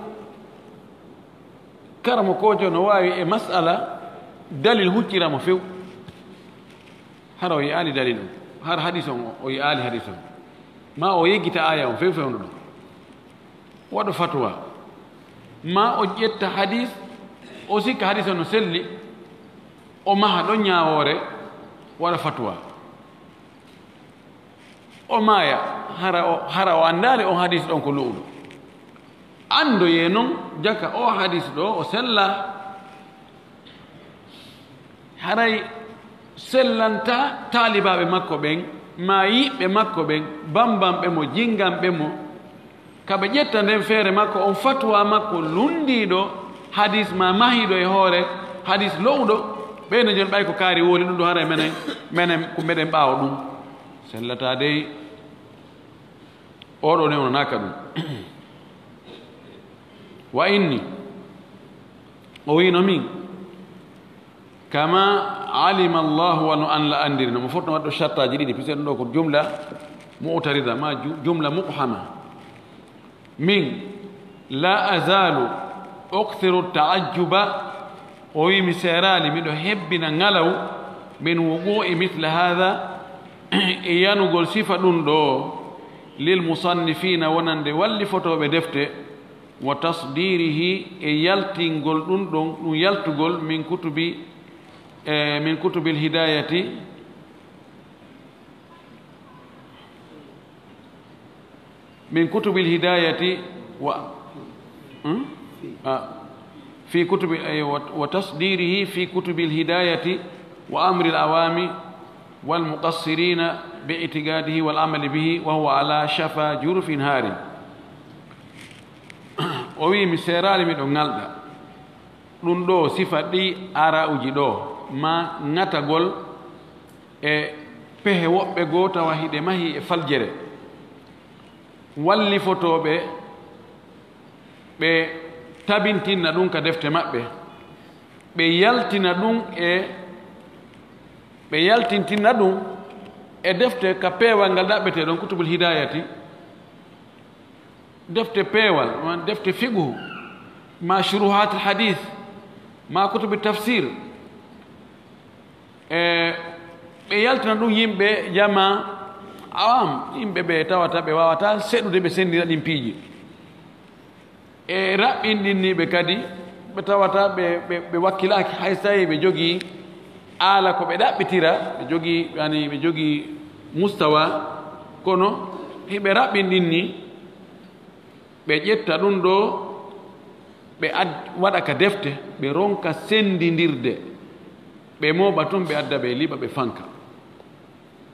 karamo kojo no wawi e masala dalil hucciramo few hara o yi'ali dalil on har hadis on o yi'ali hadis on ma o yeggita aya on few fewno ɗon waɗo fatwa ma o ƴetta hadis o sikka hadis on no selli o maha ɗon ñawoore waɗa fatwa o maaya hara o andali on hadis ɗon ko lu'uɗo andoye noon jaka o hadis ɗo o sella haray sellanta taalibaɓe makko ɓen ma yiɓɓe makko ɓen bambanɓe mo jinganɓe mo kaɓe ƴetta nden feere makko on fatwa makko lundiɗo hadis ma mahiɗo e hoore hadis lowɗo ɓeyno joni ɓay ko kaari woni ɗum ɗo hara menen ko meɗen ɓaawa ɗum sellata dey oɗo newnanaka ɗum wa inni o wino min kama alima allahu wano an la andiri nomo fotno waɗɗo chartaji ɗiɗi puisque ɗo ko jumla mu'tarida ma jumla muqhama min la azalu ukthiru taajjuba o wi mi serali miɗo hebbina ngalaw min wuqu'i mithla hada e yanugol sifa ɗum ɗo lil musannifina wonande walli fotoɓe defte wa tasdirihi e yaltingol ɗum ɗon ɗum yaltugol min kutubil hidayati min kutubil hidayati في كتب وتصديره في كتب الهداية وأمر العوام والمقصرين باعتقاده والعمل به وهو على شفا جرف هار وي مسيرال من نغالدا ɗum ɗo sifa ɗi arauji ɗo ma ŋatagol e pehe woɓɓe goo tawa hiɗe mahi e faljere walli fotoɓe ɓe tabintinna ɗum ka defte maɓɓe ɓe yaltina ɗum ɓe yaltintinna ɗum e defte ka peewal ngal ɗaɓɓete ɗon kutubul hidayati defte peewal ma defte fiqhu ma shuruhat hadith ma kutubi tafsir ɓe yaltina ɗum yimɓe jama awam yimɓe ɓe tawata ɓe wawata seɗude ɓe sendira ɗin piiji e raɓɓinɗinniɓe kadi ɓe tawata ɓe wakkilaki hay so tawi ɓe jogii aala ko ɓe ɗaɓɓitira ɓe jogii mustawa kono hiɓe raɓɓinɗinni ɓe ƴetta ɗum ɗo ɓe waɗa ka defte ɓe ronka sendindirde ɓe mooɓa tun ɓe adda ɓe liɓa ɓe fanka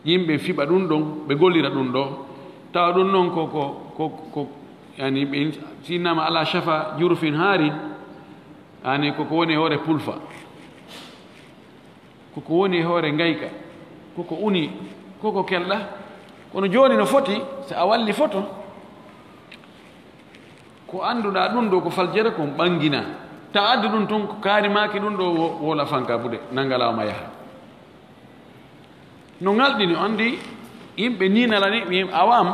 yimɓe fiɓa ɗum ɗon ɓe gollira ɗum ɗo tawa ɗum noon ko yani ɓe sinnama ala shafa jurfin haari yani koko woni e hoore pulfa koko woni e hoore ngayka koko uni koko kelɗa kono jooni no foti so a walli foto ko annduɗa ɗum ɗo ko faljere kon ɓangina ta addu ɗum tun ko kaarimaki ɗum ɗo wola fanka bude nangalawma yaha no ngalɗini o anndi yimɓe ninalani awam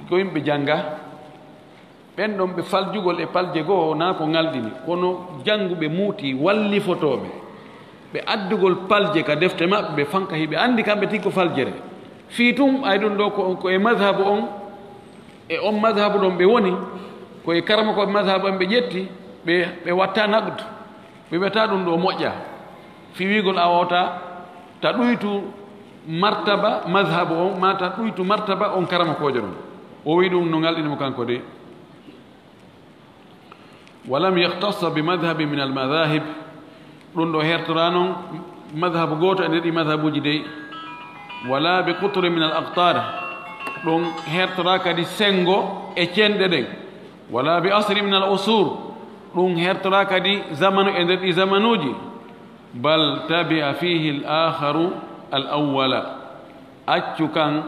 ko yimɓe jannga ɓen ɗon ɓe faljugol e palje goo na ko ngalɗini kono jannguɓe muuti walli fotoɓe ɓe addugol palje ka defte maɓɓe ɓe fanka hiɓe anndi kamɓe tigi ko faljere fii tum ay ɗum ɗo ko e madhabu on e on madhabu ɗon ɓe woni koye karama koɓe madhabu en ɓe ƴetti ɓe watta nagdu ɓe wiyata ɗum ɗo moƴƴa fi wigol a wawta ta ɗuytu martaba madhabu on ma ta ɗuytu martaba on karama kojo ɗon o wi ɗum no ngalɗinimo kanko de walam yahtassa bi madhabi min al madahib ɗum ɗo hertora noon madhabu goto e nder ɗi madhabuji dey wala bi qutri min al aqtar ɗum hertora kadi sengo e cenɗe ɗen wala bi asri min al usur ɗum hertora kadi zamanu e nder ɗi zamanuji bal tabia fihi l akharu al awwala accu kan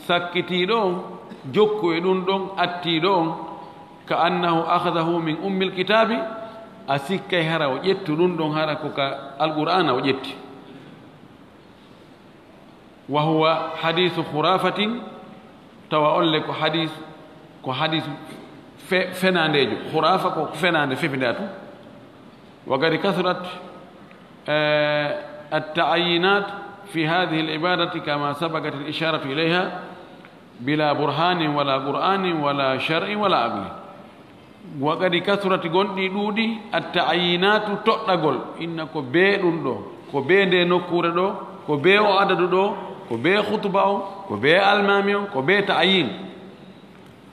sakkitiɗo jokku e ɗum ɗon attiiɗo on ka annahu ahadahu min ummil kitabi a sikkay hara o ƴettu ɗum ɗon hara ko ka alqur'ana o ƴetti wa huwa hadisu khurafatin tawa olle ko hadis fenandejo khurafa ko fenande fefida tu wa qad kasurat التعيينات في هذه العبادة كما سبقت الإشارة إليها بلا برهان ولا قرآن ولا شرع ولا عقل وقد كثرت غندي دودي التعيينات تقول إنكو بي دو كو بي دي نكور دو كو بي او عدد دو كو بي خطبة كو بي الماميو كو بي تعيين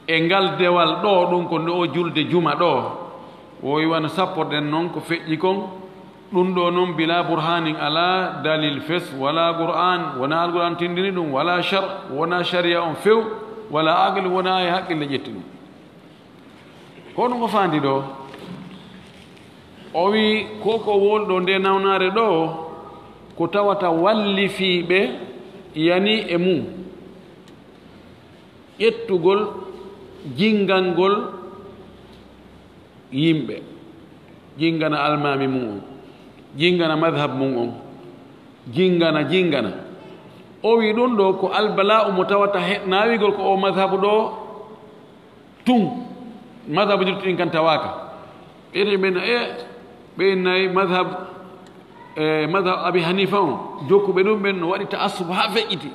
engal dewal do dum ko no julde juma do o yiwana sapporden non ko feƴƴi kon ɗum ɗo noon bila burhanin ala dalil fes wala qur'an wona alquran tindini ɗum wala shar wona sharia on few wala aqli wona e haqqille ƴetti ɗum ko ɗum o fandi ɗo o wi koko wolɗo nde nawnare ɗo ko tawata wallifiɓe yani e mum ƴettugol jingal ngol yimɓe jingana almami mum on jingana madhab mum on jingana o wi ɗum ɗo ko albala'u mo tawata nawigol ko o madhabu ɗo tun madhabu jirtuɗin kan tawaka ɓeyde ɓen ɓe nayi madhab abi hanifa on jokkuɓe ɗum ɓen no waɗi ta'assub ha feƴƴiti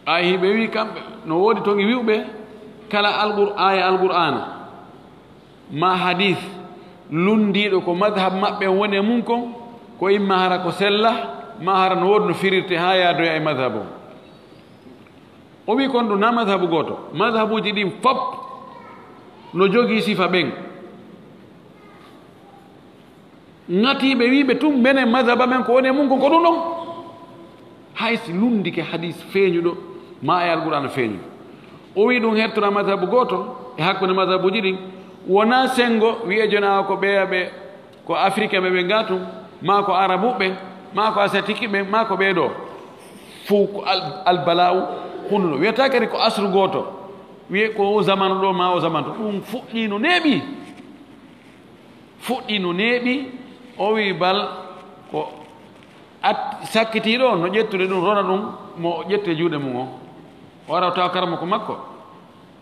ay ɓe wi kamɓe no woodi toon e wiwɓe kala aya alqur'ana ma hadith lundiɗo ko madhab maɓɓe woni e mum kon ko imma hara ko sella ma hara no woodi no firirte ha yaadoya e madhab o wi kon ɗum na madhabu goto madhabuji ɗin fop no jogii sifa ɓen ŋatiɓe wiɓe tum menen madhaba men ko woni e mum kon ko ɗum ɗon haysi lundike hadis feeñuɗo ma e alqur'ana feeñuɗo o wi ɗum hertora madhabu goto e hakkude madhabuji ɗin wona sengo wiye jona ko ɓeyaɓe ko africain ɓe ɓe ngatum ma ko arabuɓe ma ko asiatique ɓe ma ko ɓeeɗo fo ko albala'u hunnuɗo wiyata kadi ko asru goto wiye ko o zamanu ɗo ma o zamanu to ɗum fuɗɗi no neeɓi o wi bal ko sakkitiɗo no ƴettude ɗum rona ɗum mo ƴette juuɗe mum o wara tawa karama ko makko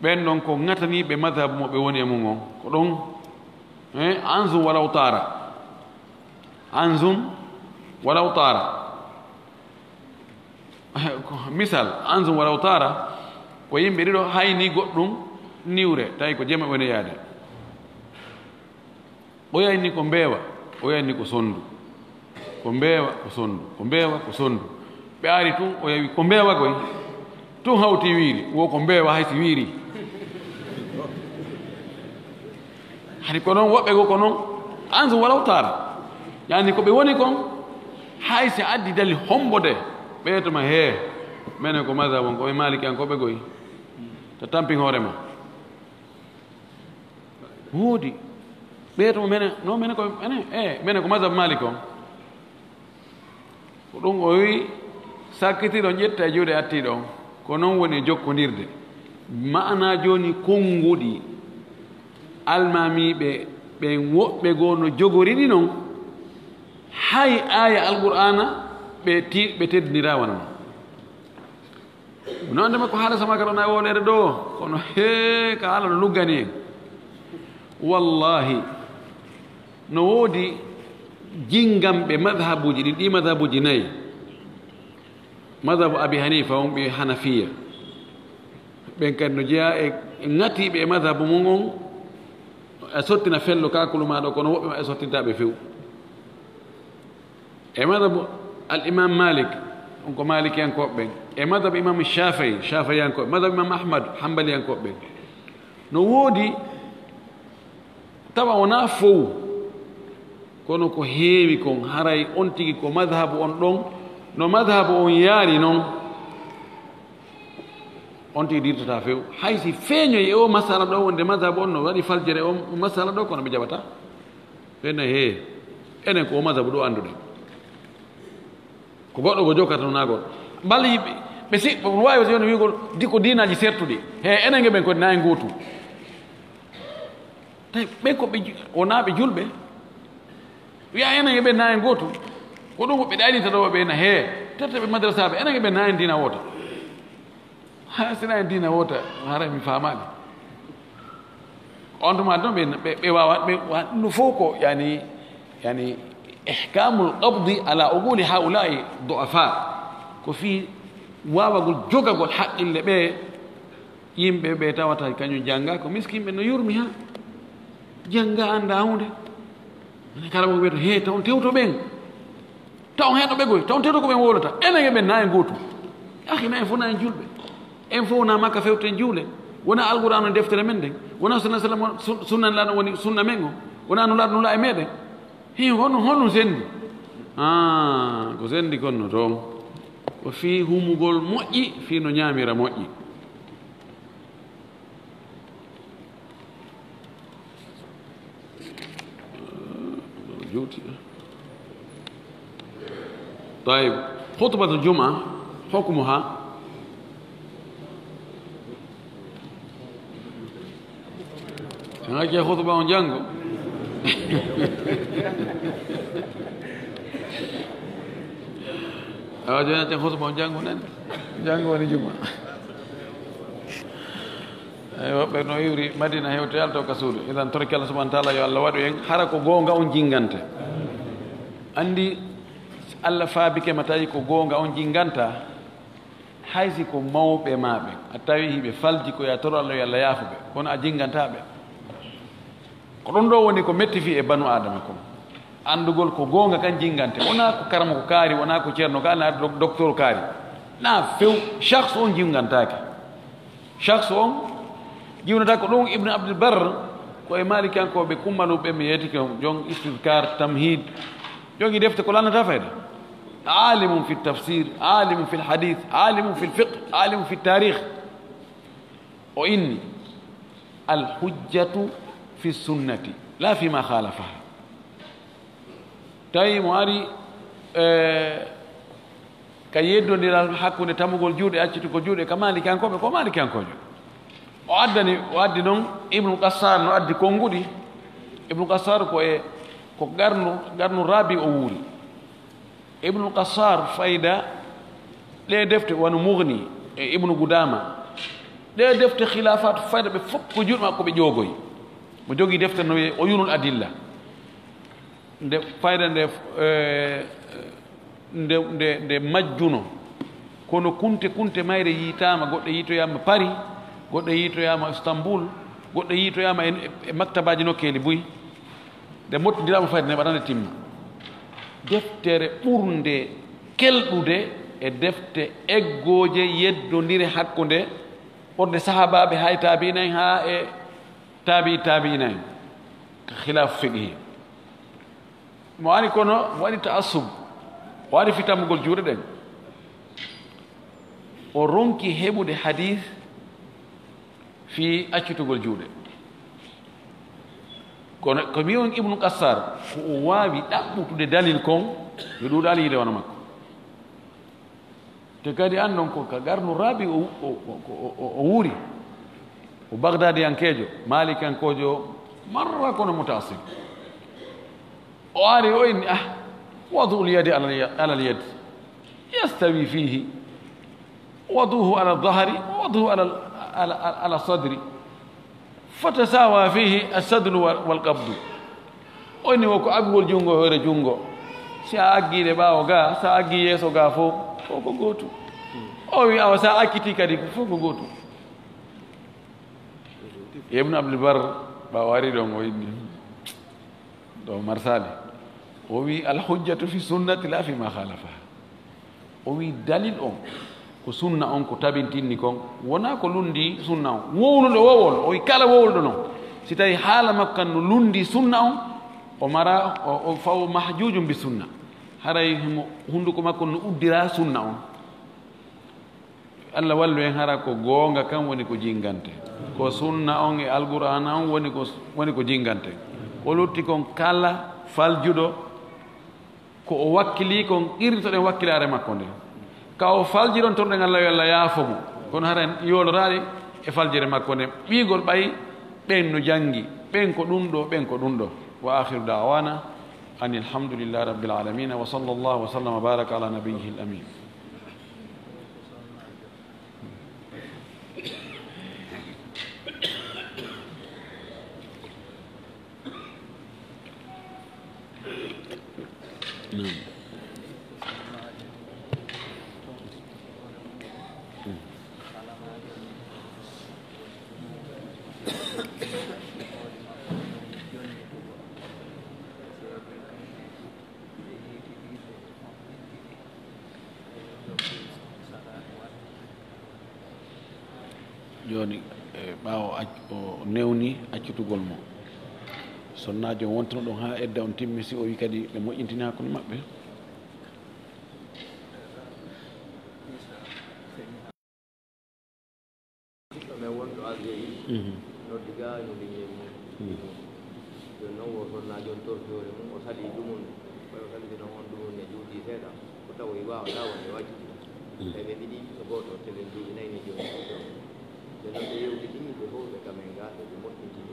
ɓen ɗon ko ŋataniɓe madhabu mo ɓe woni e mum o ko ɗum anzum walaw tara misal anzum walaw tara ko yimɓe ɗiɗo hayni goɗɗum niwre tawi ko jema woni yaade o yayni ko mbeewa o yayni ko sondu ko mbeewa ko sondu ko mbeewa ko sondu ɓe ari tun o yawi ko mbeewa koy tun hawti wiiri wo ko mbeewa haysi wiiri hani ko noon woɓɓe go ko noon anzum walaw tara yani ko ɓe woni kon haysi addi dali hombode ɓeytoma hee minen ko madhab on koɓe maliki an koɓe goyi to tampin hoorema woodi ɓeytoma minen non minen ko minen ko madhab maliki on ko ɗum o wi sakkitiɗo ƴetta e juuɗe attiɗo on ko noon woni jokkodirde ma'ana joni konnguɗi almamiɓe ɓen woɓɓe goo no jogoriɗi noon hay aya alqur'ana ɓe teddinira wona mon noon ndema ko haala sama ka ɗon a wolere ɗo kono he ka haala no luggani en wallahi no woodi jingamɓe madhabuji ɗin ɗi madhabuji nayi madhabu abi hanifa on ɓe hanafiya ɓen kadi no jeeya e ŋatiɓe e madhabu mum on a sottina fello kakulu maɗo kono woɓɓe ma e sottintaɓe few e madhabu al imam malik on ko malikiyankoɓe ɓen e madhabu imam shafiyankoɓe madhabu imam ahmad hambaliyankoɓe ɓen no woodi tawa wona fow kono ko heewi kon haray on tigi ko madhabu on ɗon no madhabu on yaari noon on tigi dirtata few haysi feeñoy e o masala ɗo wonde madhabu on no waɗi faljere o masala ɗo kono ɓe jaɓata ɓenna he enen ko o madhabu ɗo annduɗen ko goɗɗo ko jokkata no nagoɗo bal ɓe si ɗum wawi so wigol diko dinaji sertuɗi he enen ge ɓen kodi nayi gootu tawi ɓen ko ɓe wonaɓe julɓe wiya enen ge ɓen nayi gootu ko ɗum ɓe ɗaɗita ɗo ɓe na he tataɓe madrasaɓe enen ge ɓen nayi dina wota ha sina en dina wota hara mi famani on tuma ɗon ɓe wawa ɓe ɗum fof ko yani ihkamul qabdi ala uguli haulai du'afa ko fi wawagol jogagol haqqille ɓe yimɓe ɓe tawata kañum jangga ko miskinɓe no yurmi ha jangga anda hunde kala mo wiyata he taw tewto ɓen taw heɗo ɓegoy taw tewto ko ɓen wolata enen e ɓen na en gootu akina en fof na en julɓe en fof wona makka fewten juule wona alqouran o deftere men nden wona sunna sallam sunnanlaɗo woni sunna men o wona nulaɗo nula e meɗen hi honum sendi ko sendi konno toon ko fi humugol moƴƴi fi no ñaamira moƴƴi juuti طيب خطبة الجمعة حكمها هناك خطبة on jango joni khutba on jango nan jango woni juma ay woɓɓe no yuri madina hewte yalto ka suudu idan torki Allah subhanahu wa ta'ala yo Allah waɗu en hara ko gonga on jingante andi Allah faabike ma tawi ko gonga on jinganta haysi ko mawɓe maɓe a tawi hiɓe falji ko ya toro Allah yo Allah yaafuɓe kono a jingantaɓe ko ɗum ɗo woni ko metti fi e banu adama ko andugol ko gonga kan jingante wona ko karama ko kaari wona ko ceerno ka na docteur kaari na few shakhs on jingantake shakhs on jiwnata ko ɗum ibne abdul bar ko e malikankoɓe kummanuɓe mi yeeti ko jon istidkar tamhid jogi defte ko lannata fayda alimu fi tafsir alimu fi lhadith alimu fi lfiqh alimu fi tarikh o inni alhujjatu fi sunnati la fi ma khalafaha tawi mo ari ka yeddodiral hakkude tamugol juuɗe accitugo juuɗe ka malikankoɓe ko malikankojo o addi noon ibnu qassar no addi konnguɗi ibnu qassar ko garnu rabi o wuuri ibnu qassar fayda ɗe defte wano mugni e ibnu gudama ɗe defte khilafat fayda ɓe fof ko juuɗe makko ɓe ƴoogoy mo jogii defte no wiye o yunul adilla nde fayda nde majjuno kono kunte mayre yiitama goɗɗo yiitoyama Paris goɗɗo yiitoyama Istanbul goɗɗo yiitoyama e maktabaji nokkeeli buy nde mottodirama fayda nde waɗande timma deftere ɓurde kelɗude e defte eggooje yeddodire hakkunde ɓorde sahabaɓe hay tabiinayi ha e tabiinayi ka khilaf fiqhi mo ari kono mo waɗi taassub o ari fitammugol juuɗe ɗen o ronki heɓude hadith fi accitugol juuɗe kono ko mi on ibnu qassar ko o waawi ɗaɓɓutude dalil kon yo ɗuuɗaali yiide wona makko te kadi andon ko ka garnu rabi o wuuri o bagdadiyankeejo malikankojo marra kono mutaasib o ari o inni wadu lyadi ala lyad yastawi fihi waduhu ala ldahri waduhu ala sadri fatasawa fihi alsadlu walqabdu o inni woko aggol junngo hoore junngo si a aggiide ɓaawo ga sa aggi yeeso ga fof fof ko gootu o wi awa sa akkiti kadi ko fof ko gootu ibnu abdulbar ɓawo ari ɗon o inni ɗo marsali o wi alhujjatu fi sunnati la fi ma khalafaha o wi dalil on ko sunna on ko tabintinni kon wona ko lundi sunna on wowluɗo wowol o wi kala wowluɗo noon si tawi haala makkan no lundi sunna on o mara o fawo mahjujum bi sunna haray hunduko makko no uddira sunna on Allah wallu en hara ko goonga kan woni ko jingante ko sunna on e alqur'ana on woni ko jingante ko lutti kon kala faljuɗo ko o wakkili kon irritoɗen wakkilare makko nde kaw faljiron torɗe Allah yo Allah yaafomo kono hara yoloraɗe e faljire makko nde ɓiigol ɓayi ɓen no jangi ɓen ko ɗum ɗo ɓen ko ɗum ɗo wa akhiru dawana an alhamdulillahi rabbil alamin wa sallallahu wa sallam wa baraka ala nabiyyihi al amin. joni ɓaawo o newni accutugol mo sonnajo wontono ɗon ha edda on timmi si o wi kadi ɓe moƴƴintini hakkude maɓɓe mais wonɗo algérie noddiga no liggey mum joni noon wo sonnajo on tortore mum o sali ɗumum ɓayo salidi noon on ɗumum ne juuɗi seeɗa ko tawa i wawata wonde wajjiti e ɓe ɗiɗi so goto telen duuɓi nayyi ni joni joni noon ɓe yewti ɗiɗiɓe fof ɓe kamen ga ɓe moƴƴintini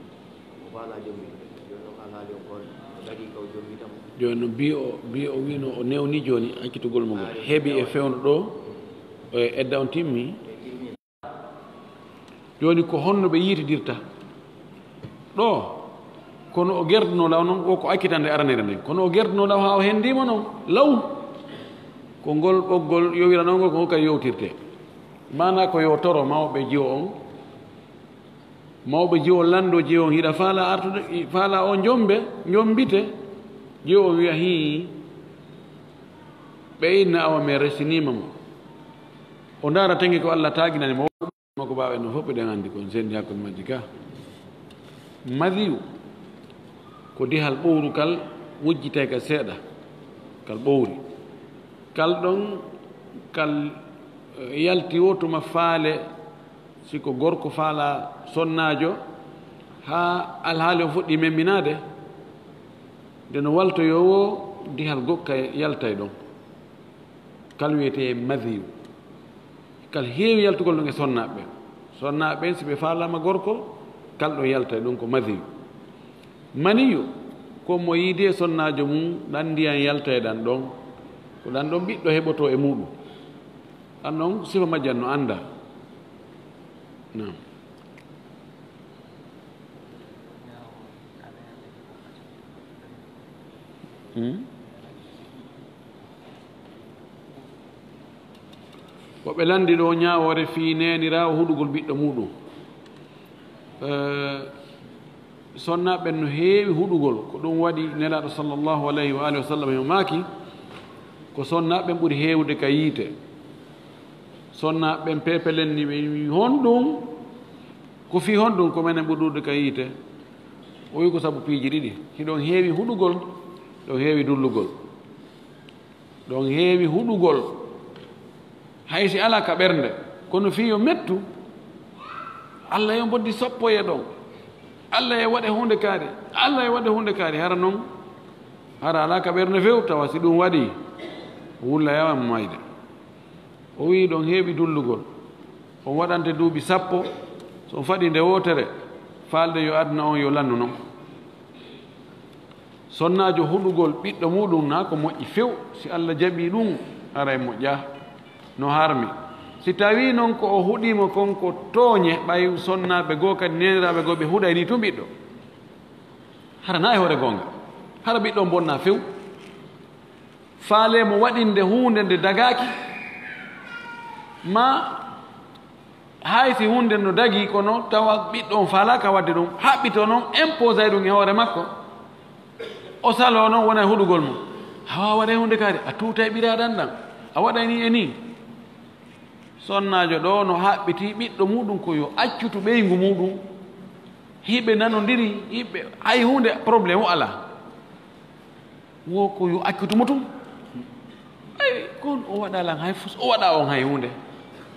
o faala jommi joni noon alhaali on kon o ɗaɗi kaw jommi tam joni no mbi o wino o newni joni accitugol mo ngol heeɓi e fewno ɗo edda on timmi joni ko honno ɓe yiitidirta ɗo kono o gerduno law noon o ko accitande aranere nden kono o gerduno law ha o hendima noon law ko ngol ɓoggol yowiranongol ko hokkadi yowtirte mana ko yo toro mawɓe jiwo on mawɓe jiwo lando jiwo on hiɗa faala artude faala o jombite jiwo on wiya hi ɓe inna awa me resinima mo o dara tangi ko Allah taginani mo ko bawen no fof ɓeɗen andi kon sendi hakkude majji ka madiyu ko dihal ɓowru kal wujjite ka seeɗa kal ɓowri kal ɗon kal yalti o tuma faale siko gorko faala sonnajo ha alhaali o fuɗɗi memminade nde no waltoyowo dihal gokka yaltay ɗon kal wiyete madiyu kal heewi yaltugol ɗon e sonnaɓe si ɓe faalama gorko kal ɗo yaltay ɗon ko madiyu maniyu ko mo yiidi e sonnajo mum ɗan ndiyan yaltay ɗan ɗon ko ɗan ɗon ɓiɗɗo heɓoto e muɗum ɗan ɗon sifa majjan no anda nam woɓe landi ɗo ñawore fi nenira o huɗugol ɓiɗɗo muɗum sonnaɓe no heewi huɗugol ko ɗum waɗi nelaɗo sallllahu alayhi wa alihi wa sallam yo maaki ko sonnaɓe ɓuuri heewde ka yiite sonnaɓe pepelenni ɓe honɗum ko fi honɗum ko menen ɓuɗurde ka yiite o wi ko sabu piiji ɗiɗi hiɗon heewi huɗugol ɗon heewi dullugol ɗon heewi huɗugol haysi ala ka ɓernde kono fi yo mettu Allah yo boddi soppoye ɗon Allah e waɗe hunde kaari Allah e waɗe hunde kaari hara noon hara ala ka ɓernde few tawa si ɗum waɗi wulla yawama mayde o wi ɗon heeɓi dullugol on waɗante duuɓi 10 so faɗi nde wotere faalde yo aduna on yo lannu noon sonnajo huɗugol ɓiɗɗo muɗum na ko moƴƴi few si Allah jaɓi ɗum ara e moƴƴa no harmi si tawi noon ko o huɗimo kon ko tooñe ɓay sonnaɓe goo kadi neniraɓe goo ɓe huɗayni tun ɓiɗɗo hara na e hoore gonga hara ɓiɗɗo bonna few faale mo waɗinde hunde nde dagaki ma haysi hunde no dagi kono tawa ɓiɗɗo on faalaka wadde ɗum haɓɓito noon imposé ɗum e hoore makko o salo noon wona e huɗugol mum hawa waɗa hunde kaari a tuuta e ɓiraɗan ɗan a waɗani e ni sonnajo ɗo no haɓɓiti ɓiɗɗo muɗum ko yo accutu ɓeygu muɗum hiɓe nanodiri hiɓe hay hunde probléme o ala wo ko yo accutumo tum ay kon o waɗa lan hay o waɗa on hay hunde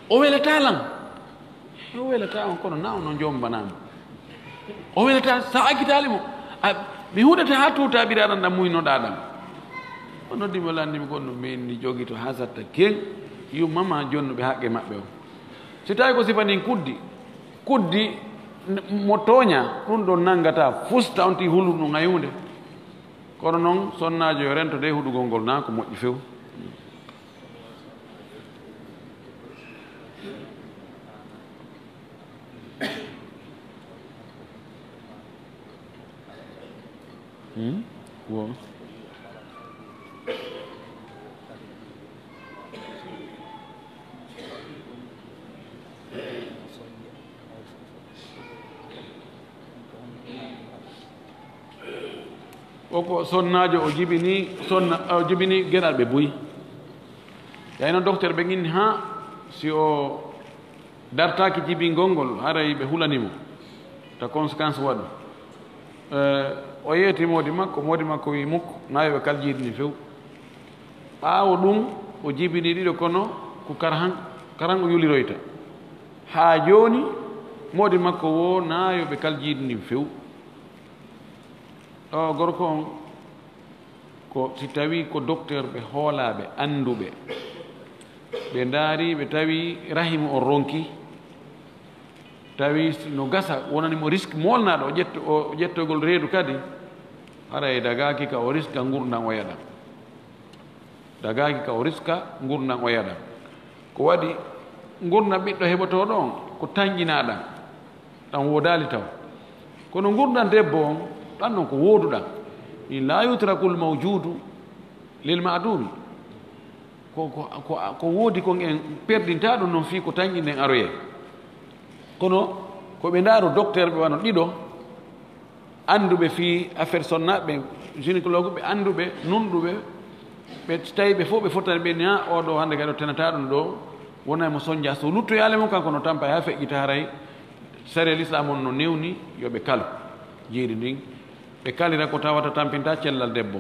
o welata lan o welata on kono na ono jombanama o welata sa accitali mo mi huɗata ha tuta ɓiraɗan ɗam muynoɗa ɗam o noddimi o landimi gonɗo min ni jogui to ha satta ken yummama jonnuɓe haqqe maɓɓe o si tawi ko sifa ndin kuddi mo tooña ɗum ɗon nanngata fusta on ti hulu ɗum hayunde kono noon sonnajo yo rento de huɗugol ngol na ko moƴƴi few wo oko sonnajo o jibini geɗal ɓe buyi yayno docteur ɓe ginni ha si o dartaki jibingol ngol haray ɓe hulanimo ta conséquence waɗu o yeeti modi makko wi mukko nayo ɓe kaljiidni few ɓaawo ɗum o jibini ɗiɗo kono ko karan o yuliroyta ha joni modi makko wo nayo ɓe kaljiidni few o gorko on ko si tawi ko docteur ɓe hoolaɓe anduɓe ɓe ndaari ɓe tawi rahimu o ronki tawi no gasa wonanimo risque molnaɗo o ƴettogol reedu kadi haray dagaki ka o risque gurdam o yaɗa dagaki ka o risque gurdam o yaɗa ko waɗi gurdam ɓiɗɗo heɓotoɗo on ko tañƴinaɗam ɗam wodali taw kono gurdam debbo on ɗan ɗon ko wooduɗam in la yutrakul mawjudu lil madumi ko woodi kon en perdinta ɗum noon fii ko tañƴinen aroye kono ko ɓe ndaaro docteur ɓe wano ɗiɗo annduɓe fii affaire sonnaɓe gynécologue ɓe annduɓe nunɗuɓe ɓe tawi ɓe fof ɓe fottani ɓe ni ha oɗo hannde kadi o tenata ɗum ɗo wona mo soñdia so luttoyaale mum kanko no tampa ha feƴƴita haray sare l'islam on no newni yo ɓe kalu jiiri ndin ɓe kalira ko tawata tampinta cellal debbo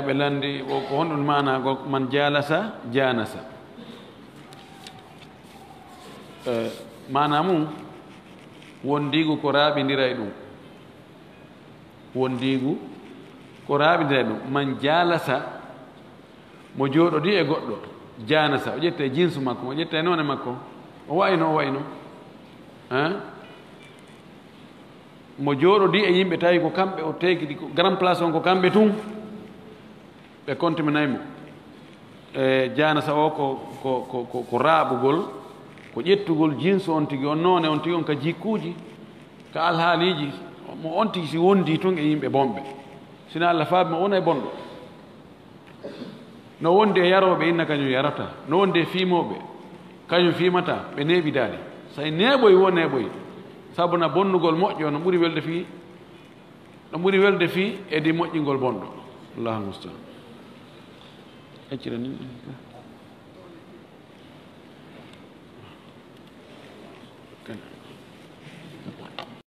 ɓe landi ko honɗum managol man jalasa janasa mana mum wondigu ko raaɓidira e ɗum wondigu ko raaɓidira e ɗum man jalasa mo jooɗodi e goɗɗo janasa o ƴette jinsu makko o ƴette noone makko o wayno mo jooɗodi e yimɓe tawi ko kamɓe o tekidi ko grand place on ko kamɓe tun ɓe contiminaymo e janasa o ko raaɓugol ko ƴettugol jinsu on tigi on noone on tigi on ka jikkuuji ka alhaaliji mo on tigi si wondi tun e yimɓe bonɓe sina Allah faabi mo wona e bonɗo no wondi e yaroɓe inna kañum yarata no wondi e fiimoɓe kañum fiimata ɓe neeɓidaani say neeɓoy wo neeɓoy sabu na bonnugol moƴƴo no ɓuri welde fii edi moƴƴingol bonɗo allahu mustaan accira ni